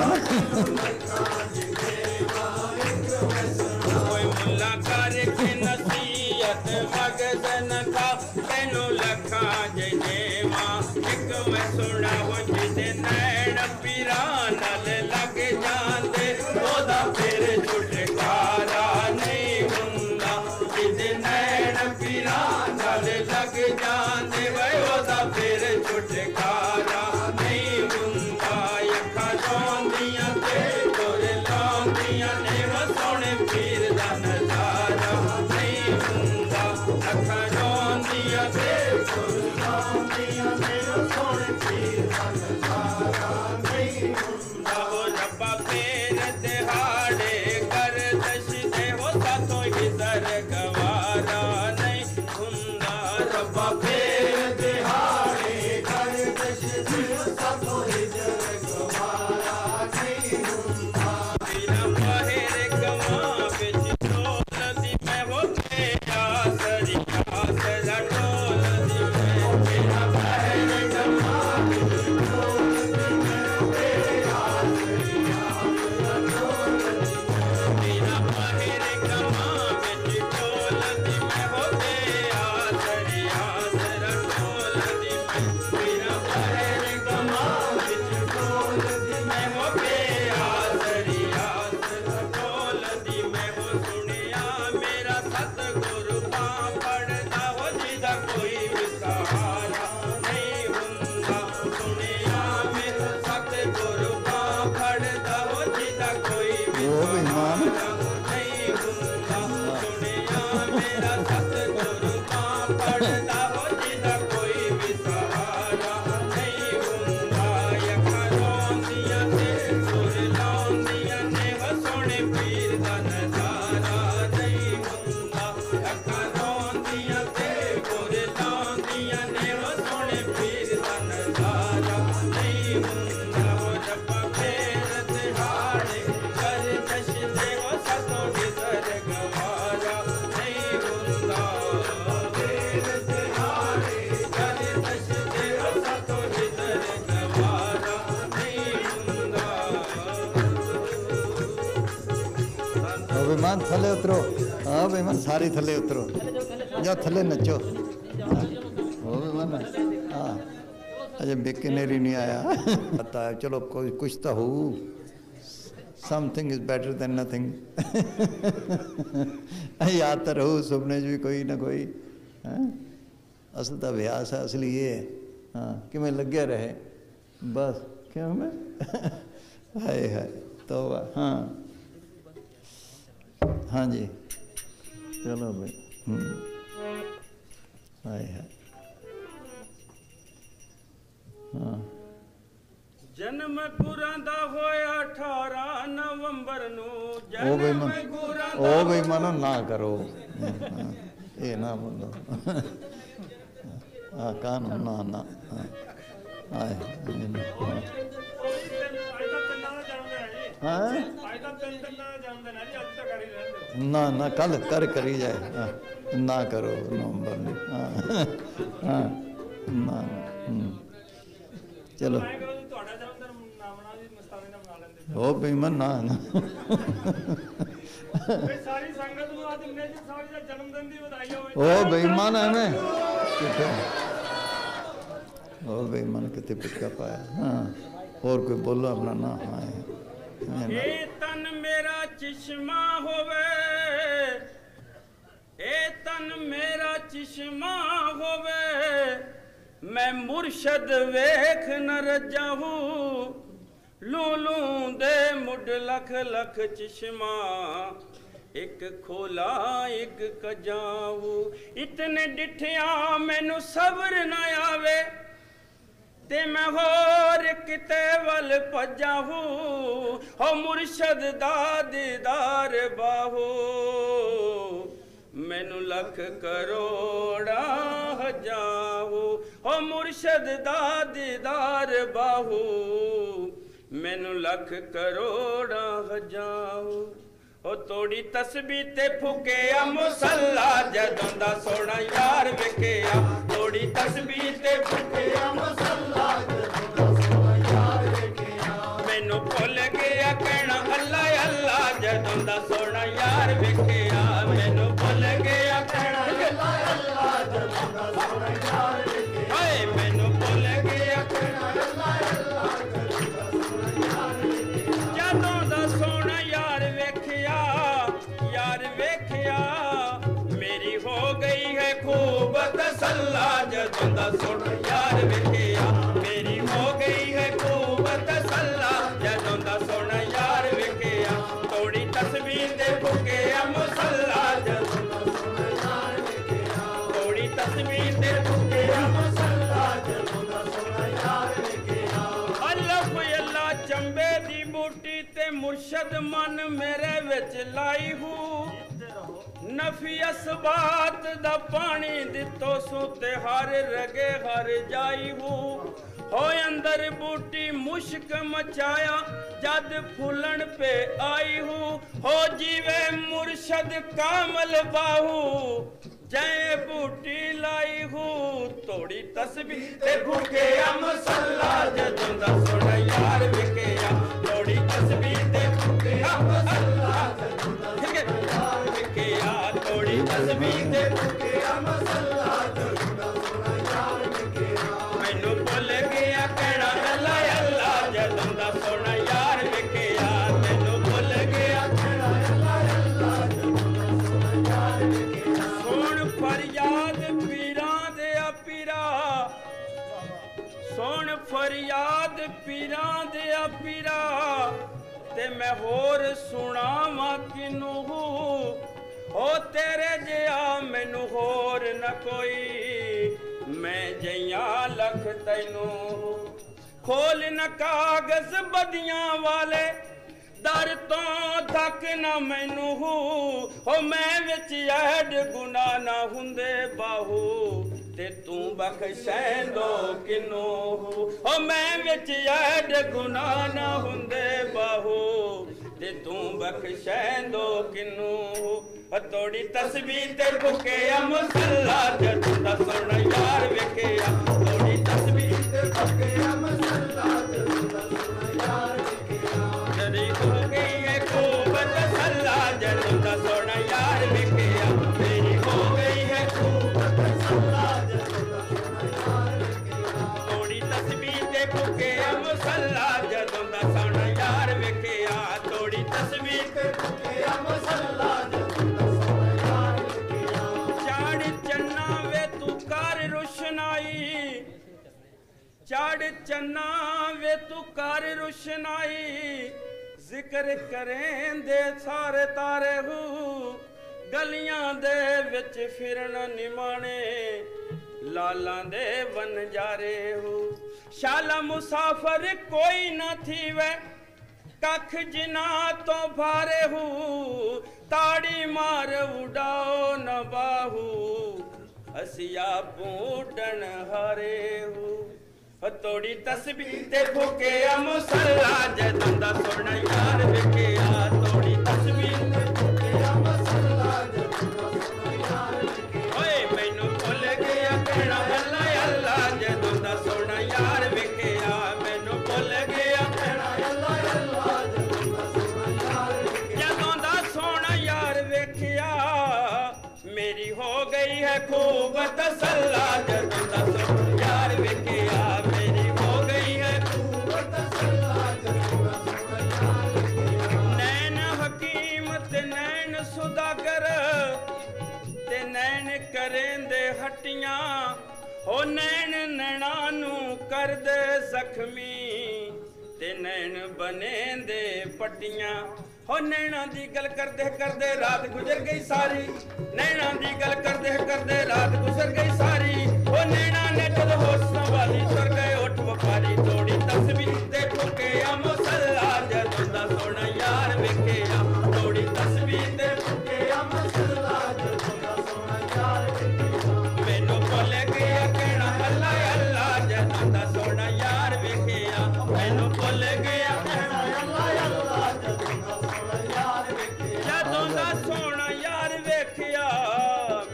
ओए मुल्ला करके नसीहत मगज़ न खा तैनू लखा जय देवा एक मैं सुना हो जिदे नैन पीरा नाल लग जांदे ओदा फिर छुटकारा नहीं हुंदा जिदे नैन पीरा नाल लग जांदे वे ओदा फिर छुटकारा नहीं हुंदा अखां रोंदियां ते गुर लांदियां ने वो सोने पीर दा नजारा नहीं हुंदा अखां रोंदियां ते गुर लांदियां ने वो सोने पीर दा नजारा नहीं हुंदा ओ रब्बा पीर दिहाड़े गर्दश दे वो साथों इज़र गवारा नहीं हुंदा रब्बा पीर दिहाड़े गर्दश दे वो साथों इज़र गवारा नहीं हुंदा बिना बाहर गवा बिच डोलदी मैं वो के आसरी आसरा डोलदी मैं बिना बाहर गवा बिच डोलदी मैं वो के आसरी आसरा डोलदी बिना बाहर गवा बिच डोलदी मैं वो के आसरी आसरा डोलदी बिना बाहर गवा बिच डोलदी मैं वो के आसरी आसरा डोलदी मैं वो सुनिया मेरा सतगुरु पां पड़दा हो जिदा कोई भी सहारा नहीं हुंदा सुनिया मेरा सतगुरु पां पड़दा हो जिदा कोई भी सहारा नहीं हुंदा सुनिया मेरा सतगुरु पां पड़दा हो जिदा कोई भी सहारा नहीं हुंदा अखां रोंदियां ते गुर लांदियां ने वो सोने पीर दा नजारा नहीं हुंदा अखां रोंदियां ते गुर लांदियां ने वो सोने पीर दा नजारा नहीं हुंदा ओ रब्बा पीर दिहाड़े गर्दश दे वो साथों इज़र गवारा नहीं हुंदा पीर दिहाड़े गर्दश दे वो साथों इज़र गवारा नहीं हुंदा बेईमान थले उतरो हाँ बेईमान सारी थले उतरो जाओ थले नचो हो बेईमान हाँ अजय बिकनेरी नहीं आया पता है चलो कोई कुछ तो हो something is better than nothing. याद तो रहू सुपने भी कोई ना कोई। असल तो अभ्यास है, असली ये है। हाँ कि मैं लगे रहे बस, क्यों मैं हाय हाय तो हाँ हाँ जी चलो भाई। हाय हाय हाँ। जन्म गुरां दा होया 18 नवंबर नू। ओ भाई मानो ना करो ये ना बोलो। हाँ कानून ना ना हाँ ना ना कल कर करी जाए। ना करो नवंबर में। हाँ हाँ ना चलो हो बेईमान ना ना सारी संगत ਨੂੰ ਅੱਜ ਮੇਜਰ ਸਾਹਿਬ ਦਾ ਜਨਮ ਦਿਨ ਦੀ ਵਧਾਈ ਹੋਵੇ। ओ बेईमान है मैं ओ बेईमान कितने पिटका पाया। हाँ और कोई बोलो अपना ना। हाँ ए तन मेरा चश्मा होवे, ए तन मेरा चश्मा होवे, मैं मुर्शद वेख न रजाहू। लूलू दे मुड लख लख चश्मा, एक खोला एक कजाऊ। इतने डिठिया मैनू सब्र न आवे, ते मैं होर किते वल भजाहू। हो मुर्शद दा दीदार बाहू, मैनू लख करोड़ा हजाहू। हो मुर्शद दा दीदार बाहू, मैनू लख करोड़ा हजाहू। ओ तोड़ी तस्बीह ते फुकिया मुसल्ला, जदों दा सोना यार वेखिया। तोड़ी तस्बीह ते फुकिया मुसल्ला, जदों दा सोना यार वेखिया। मैनू भुल गया कहना अल्लाह अल्लाह, जदों दा सोना यार वेखिया। मैनू भुल गया कहना अल्लाह अल्लाह, जदों दा सोना यार वेखिया। हाय मैनू भुल गया कहना अल्लाह अल्लाह, जदों दा सोना यार वेखिया। जदों दा सोना यार वेखिया, यार वेखिया। मेरी हो गई है खूब तसल्ला, जदों दा सोना यार वेखिया। मेरी हो गई है खूब तसल्ला, जदों दा सोना यार वेखिया। तोड़ी तस्बीह ते फुकिया मुसल्ला, जदों दा सोना यार वेखिया। तोड़ी तस्बीह ते फुकिया मुसल्ला, जदों दा सोना यार वेखिया। अल्लाह अल्लाह चंबे दी बूटी ते मुर्शद मन मेरे विच लाई हूँ। नफी असबात दा पानी दितो सू ते हर रगे हर जाई हूँ। हो अंदर बूटी मुश्क मचाया, जद फूलन पे आई हूँ। हो जीवे मुर्शद कामल बाहू, जय बूटी लाई हूँ। तोड़ी तस्बीह ते फुकिया मुसल्ला, जदों दा सोना यार वेखिया। तोड़ी तस्बीह ते फुकिया मुसल्ला, जदों दा सोना यार वेखिया। तोड़ी तस्बीह ते फुकिया मुसल्ला, जदों दा सोना यार वेखिया। मैनू भुल गया कहना अल्लाह अल्लाह, जदों दा सोना यार वेखिया। मैनू भुल गया कहना अल्लाह अल्लाह, जदों दा सोना यार वेखिया। सुन फरियाद पीरां दे पीरा, सुन फरियाद पीरां दे पीरा। ते मैं होर सुनावां किनू, हो तेरे जिहा मैनू होर न कोई। मैं जइया लख तैनू, खोल न कागज बदियां वाले, दर तो तक न मैनू। हो मैं विच ऐड गुनाह ना हुंदे बाहू, ते तू बख्शैंदो किनू। हो मैं विच ऐड गुनाह ना हुंदे बाहू, ते तू बख्शैंदो किनू। तोड़ी तस्बीह ते फुकिया मुसल्ला, जदों दा सोना यार वेखिया। तोड़ी तस्बीह ते फुकिया मुसल्ला, जदों दा सोना यार वेखिया। मेरी हो गई है खूब तसल्ला, जदों दा सोना यार वेखिया। मेरी हो गई है खूब तसल्ला, जदों दा सोना यार वेखिया। तोड़ी तस्बीह ते फुकिया मुसल्ला, जदों दा सोना यार वेखिया। तोड़ी तस्वीर ते फुकिया मसला जदों दा सोना यार विखिया चाड़ चन्ना वे तू कर रोशनाई चाड़ चन्ना वे तू कर रोशनाई जिक्र करें दे सारे तारे हू गलियां दे विच फिरन निमाने लालां दे वनजारे हू शाला मुसाफर कोई न थी वे कख जिना तो भारे हू ताड़ी मार उड़ाओ न बाहू हसिया बूडन हारे हू तोड़ी तस्बीह ते फुकिया मुसल्ला जदों दा सोना यार विखिया तोड़ी तस्बीह ते फुकिया मुसल्ला जदों दा सोना यार विखिया ओए मैनू भुल गया कहना अल्लाह अल्लाह जदों दा सोना यार विखिया मैनू भुल गया कहना अल्लाह अल्लाह जदों दा सोना यार विखिया मेरी हो गई है खूब तसल्ला जदों दा सोना यार विखिया करेंदे हट्टियां हो नैन नैना नू कर दे जख्मी ते नैन बनेंदे पट्टियां हो नैना दी गल करदे रात गुजर गई सारी नैना दी गल करदे रात गुजर गई सारी हो नैना ने जद होश संभाली तुर गए उठ व्यापारी तोड़ी तस्बीह ते फुकिया मुसल्ला जदों दा सोना यार विखिया तोड़ी तस्बीह ते फुकिया मुसल्ला जदों दा सोना यार मैनू भुल गया कहना अल्लाह अल्लाह जदों दा सोना यार विखिया मैनू भुल गया कहना अल्लाह अल्लाह जदों दा सोना यार विखिया जदों दा सोना यार विखिया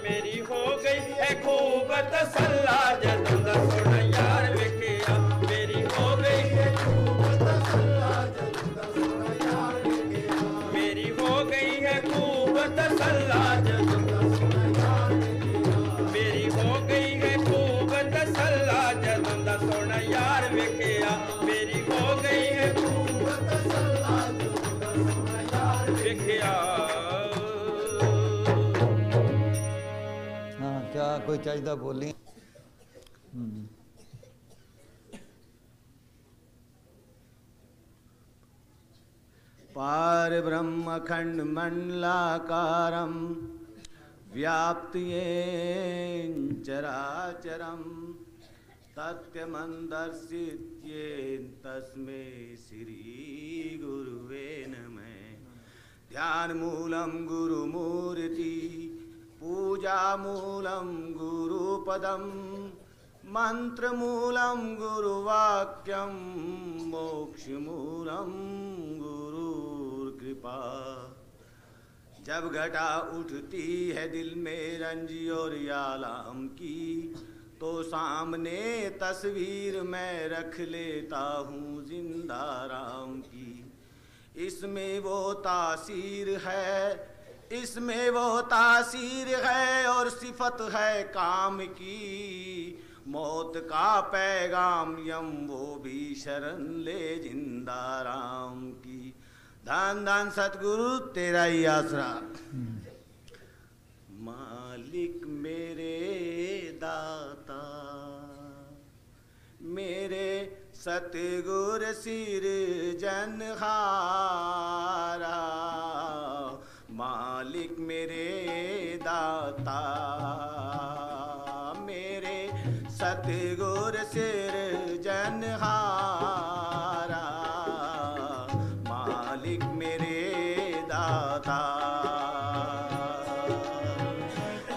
मेरी हो गई है खूब तसल्ला जदों दा सोना यार विखिया मेरी हो गई है खूब तसल्ला जदों दा सोना यार विखिया मेरी हो गई है खूब तसल्ला जदों दा सोना यार विखिया मेरी हो गई है खूब तसल्ला जदों दा सोना यार विखिया मेरी हो गई है खूब तसल्ला जदों दा सोना यार विखिया। हाँ क्या कोई चाहिदा बोली पार ब्रह्म खंड मंडलाकारं व्याप्त्येन चराचरं तथ्यमन्दर्शित्येन तस्मै श्री गुरुवे नमः ध्यान मूलं गुरुमूर्ति पूजा मूलं गुरुपदं मंत्र मूलं गुरुवाक्यं मोक्ष मूलं गुरुकृपा जब घटा उठती है दिल में रंजी और यालाम की तो सामने तस्वीर मैं रख लेता हूँ जिंदा राम की इसमें वो तासीर है इसमें वो तासीर है और सिफत है काम की मौत का पैगाम यम वो भी शरण ले जिंदा राम की धन धन सतगुरु तेरा ही आसरा मालिक मेरे दाता मेरे सतगुर सिर जनहारा मालिक मेरे दाता मेरे सतगुर सिर जनहारा मालिक मेरे दाता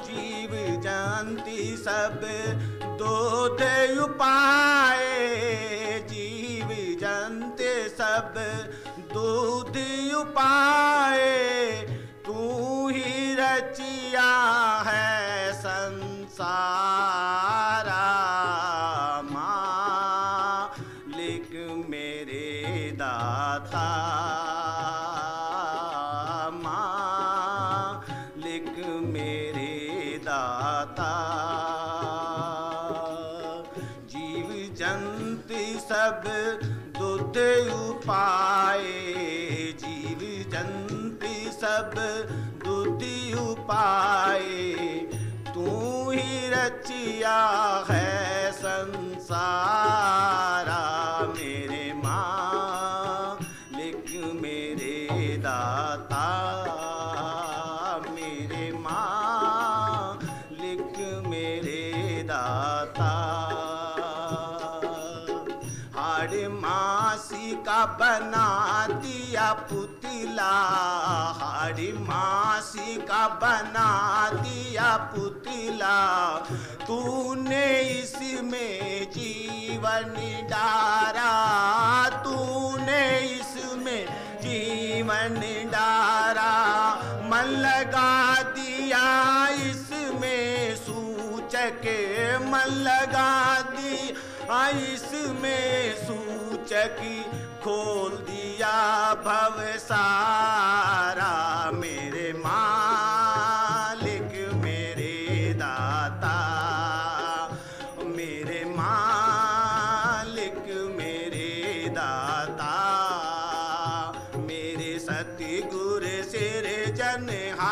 जीव जानती सब दूध उपाए जीव जानते सब दूध उपाए तू ही रचिया है संसारा मालिक मेरे दाता मालिक मेरे दाता जीव जंतु सब दूध उपाए जीव जंतु सब बुद्धि उपाय, तू ही रचिया है संसारा। मेरे मालिक मेरे दाता, मेरे मालिक मेरे दाता। हाड़ मासी का बना दिया पुतला, हाड़ मासी का बना दिया पुतला, तूने इसमें जीवन डारा, तूने इसमें जीवन डारा। मन लगा दिया इसमें सूचक, मन लगा दिया इसमें सूचक, खोल दिया भव सारा। मेरे मालिक मेरे दाता, मेरे मालिक मेरे दाता। मेरे सतगुर सिरजनहारा,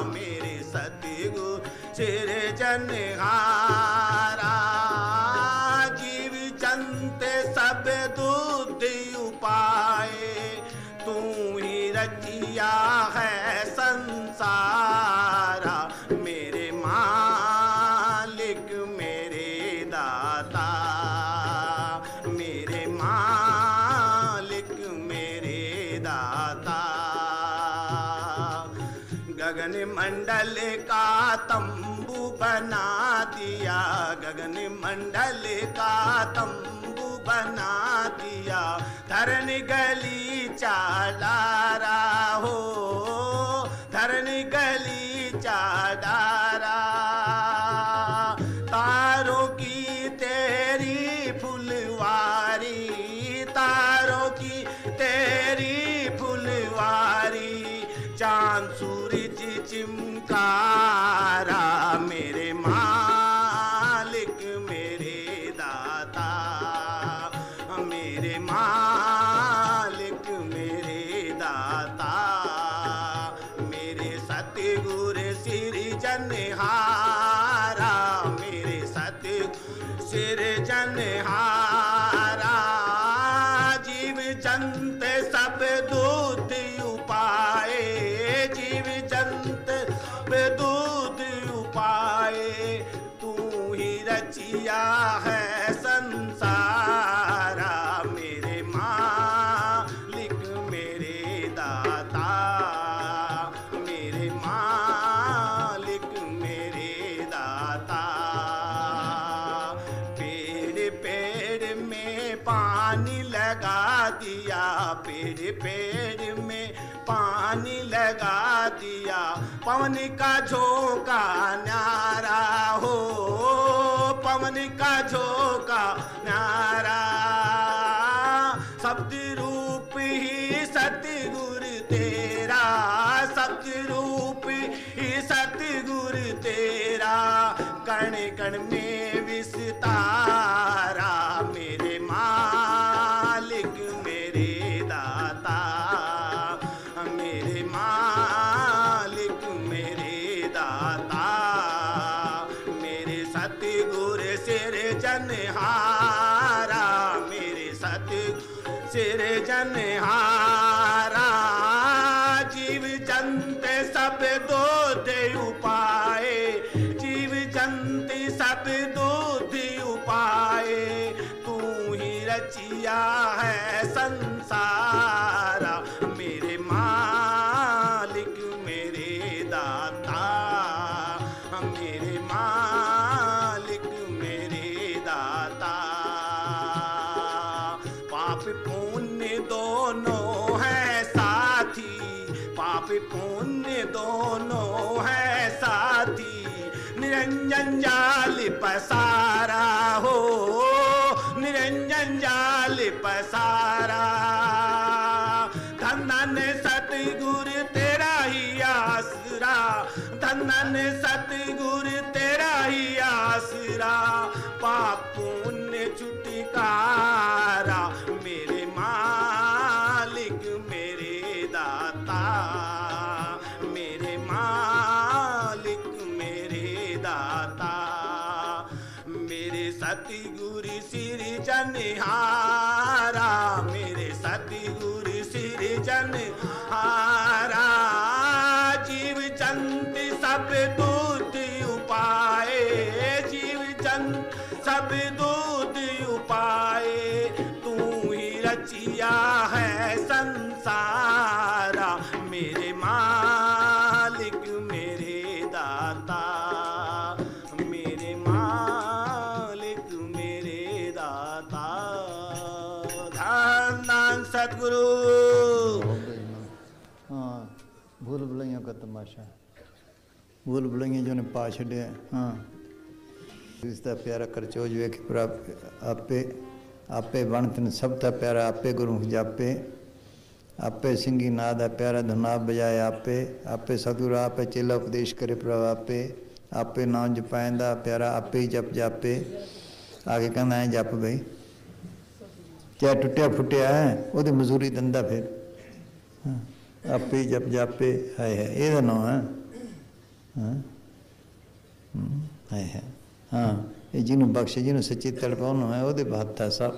मेरे सतगुर सिरजनहारा। जीव जंत सब दूध उपाय, तू ही रचिया है संसारा। मेरे मालिक मेरे दाता, मेरे मालिक मेरे दाता। गगन मंडल का तंबू बना दिया, गगन मंडल का तंबू बना दिया, धरन गली चाडारा हो, धरन गली चाडारा। तारों की तेरी फुलवारी, तारों की तेरी फुलवारी, चांद सूरज चिमकारा। मेरे मालिक मेरे दाता, मेरे मालिक मेरे दाता। मेरे सतगुर सिरजनहारा, मेरे सतगुर सिरजनहारा। जीव जंत सब दूध उपाय, जीव जंत सब दूध उपाय, तू ही रचिया है संसारा। मेरे मालिक मेरे दाता, मेरे मालिक मेरे दाता। पेड़ पेड़ में पानी लगा दिया, पेड़ पेड़ में पानी लगा दिया, पवन का झोंका न्यारा हो, पवन का झोंका न्यारा। शब्द रूप ही सतगुर तेरा, शब्द रूप ही सतगुर तेरा, कण कण में विस्तारा। मेरे मालिक मेरे दाता, मेरे मालिक मेरे दाता। मेरे सतगुर सिरजनहारा, मेरे सतगुर सिरजनहारा। जीव जंत सब दूध उपाय, जीव जंत सब दूध उपाय, तू ही रचिया है संसारा। मेरे मालिक मेरे दाता, मेरे मालिक मेरे दाता। पाप पुण्य दोनों है साथी, पाप पुण्य दोनों है साथी, निरंजन जाल पसारा हो, निरंजन जाल पसारा। धन धन सतगुर तेरा ही आसरा, धन धन सतगुर तेरा ही आसरा, पाप पुण्य छुटकारा। मेरे मालिक मेरे दाता, मेरे मालिक मेरे दाता, मेरे सतगुरु सिरजनहारा, मेरे सतगुरु सिरजनहारा, जीव जंत सब दूध उपाए, जीव जंत सब दूध उपाए, तू ही रचिया है संसारा, मेरे मालिक मेरे दाता, मेरे मालिक मेरे दाता। धन धन सतगुरु। हाँ, भूल भुलैया का तमाशा, भूल भुलैया जो ने पा छड़िया। हाँ, इसका प्यारा करचोज वेख पर आपे आपे बनतन सब था प्यारा, आपे गुरु जापे, आपे सिंगी नाद है प्यारा धुना बजाए, आपे आपे सतगुरु आपे चेला उपदेश करे प्रभु, आपे आपे नाम जपाएंदा प्यारा, आपे ही जप जापे। आगे कहना है जप भाई, क्या टुटिया फुटिया है वो मजूरी दंदा फिर। हाँ, आपे ही जप जापे है ये नाम है। हाँ है हाँ, ये जिन्हों बख्शे जिन्हों सच्ची तड़पाउन है वो बात था सब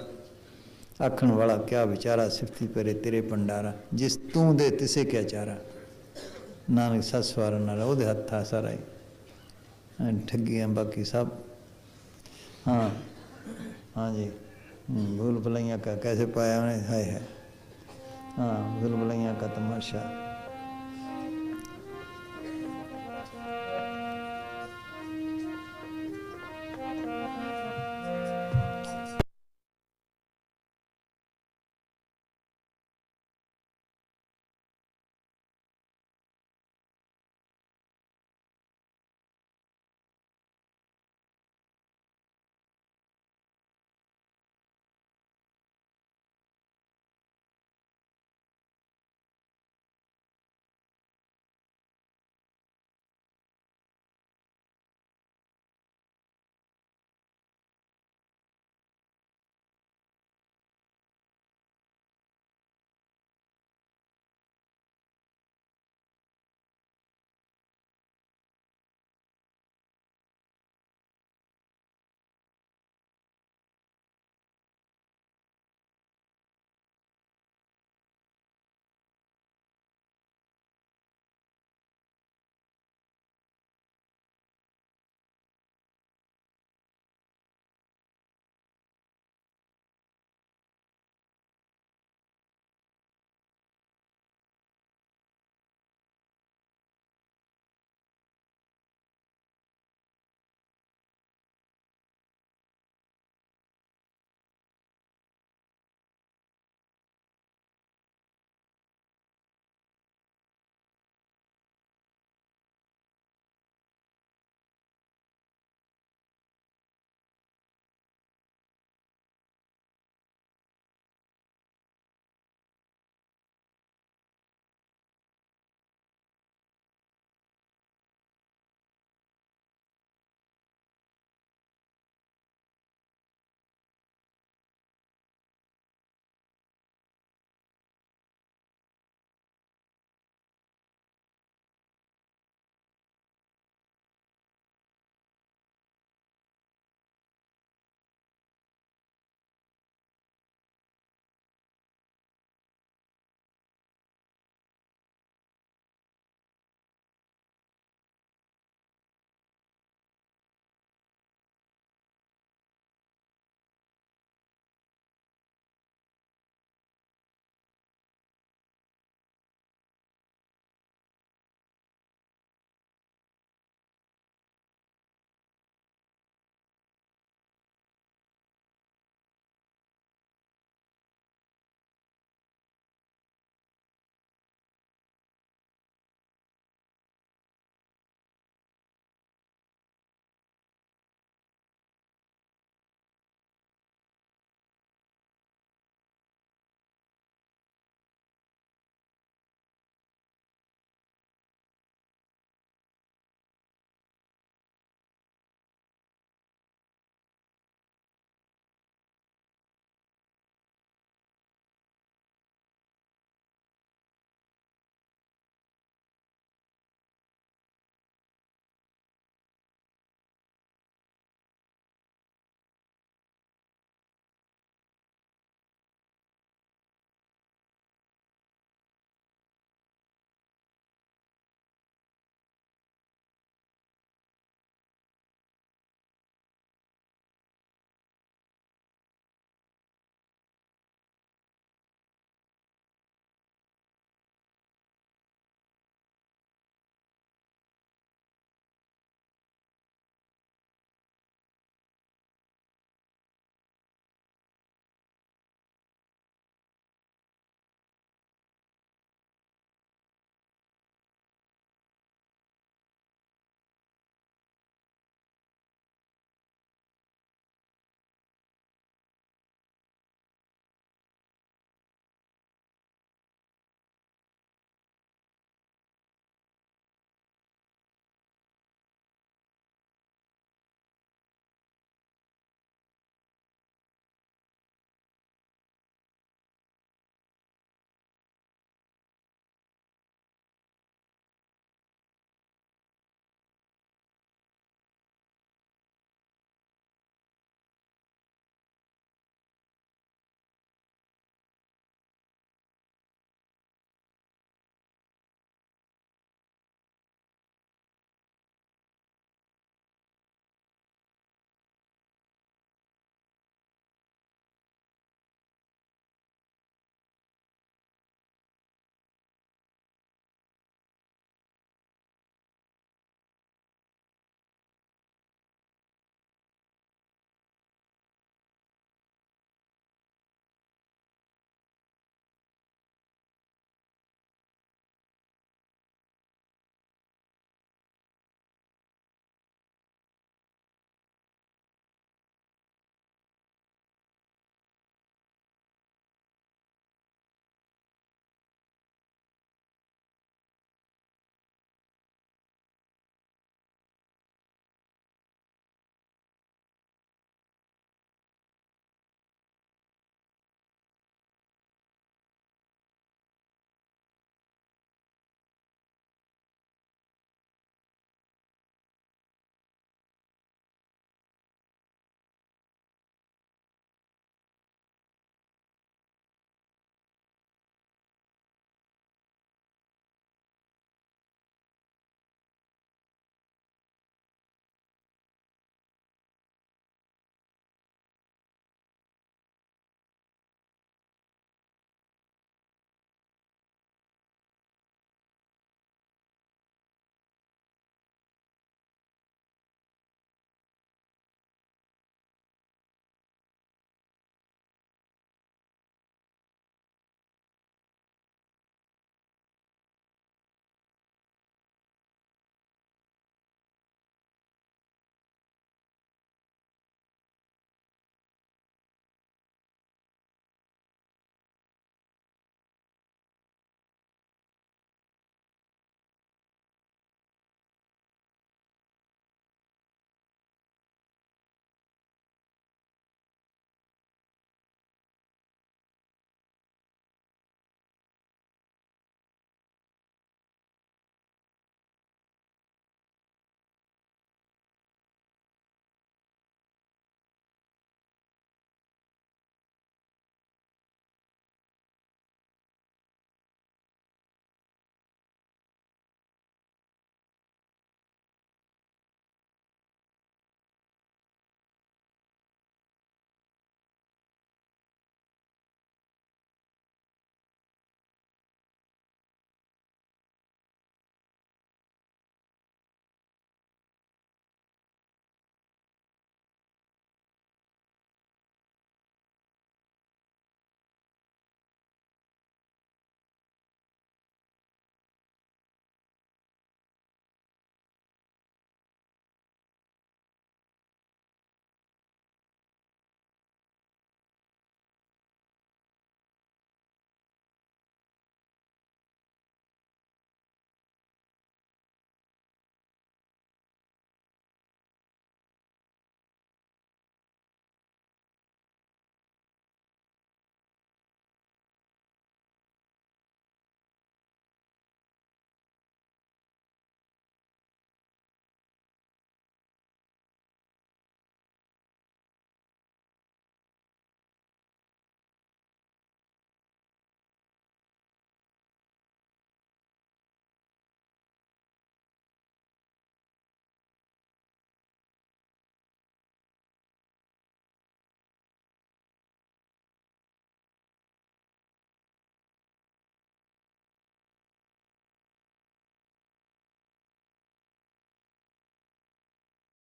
आखण वाला क्या बेचारा सिफती परे तेरे भंडारा, जिस तू दे तिसे क्या चारा, नानक सस वारा नारा वो हथ था सारा ही ठगियाँ बाकी सब। हाँ हाँ जी, भूल भुलैया का कैसे पाया उन्हें है। हाँ, भूल भुलैया का तमाशा।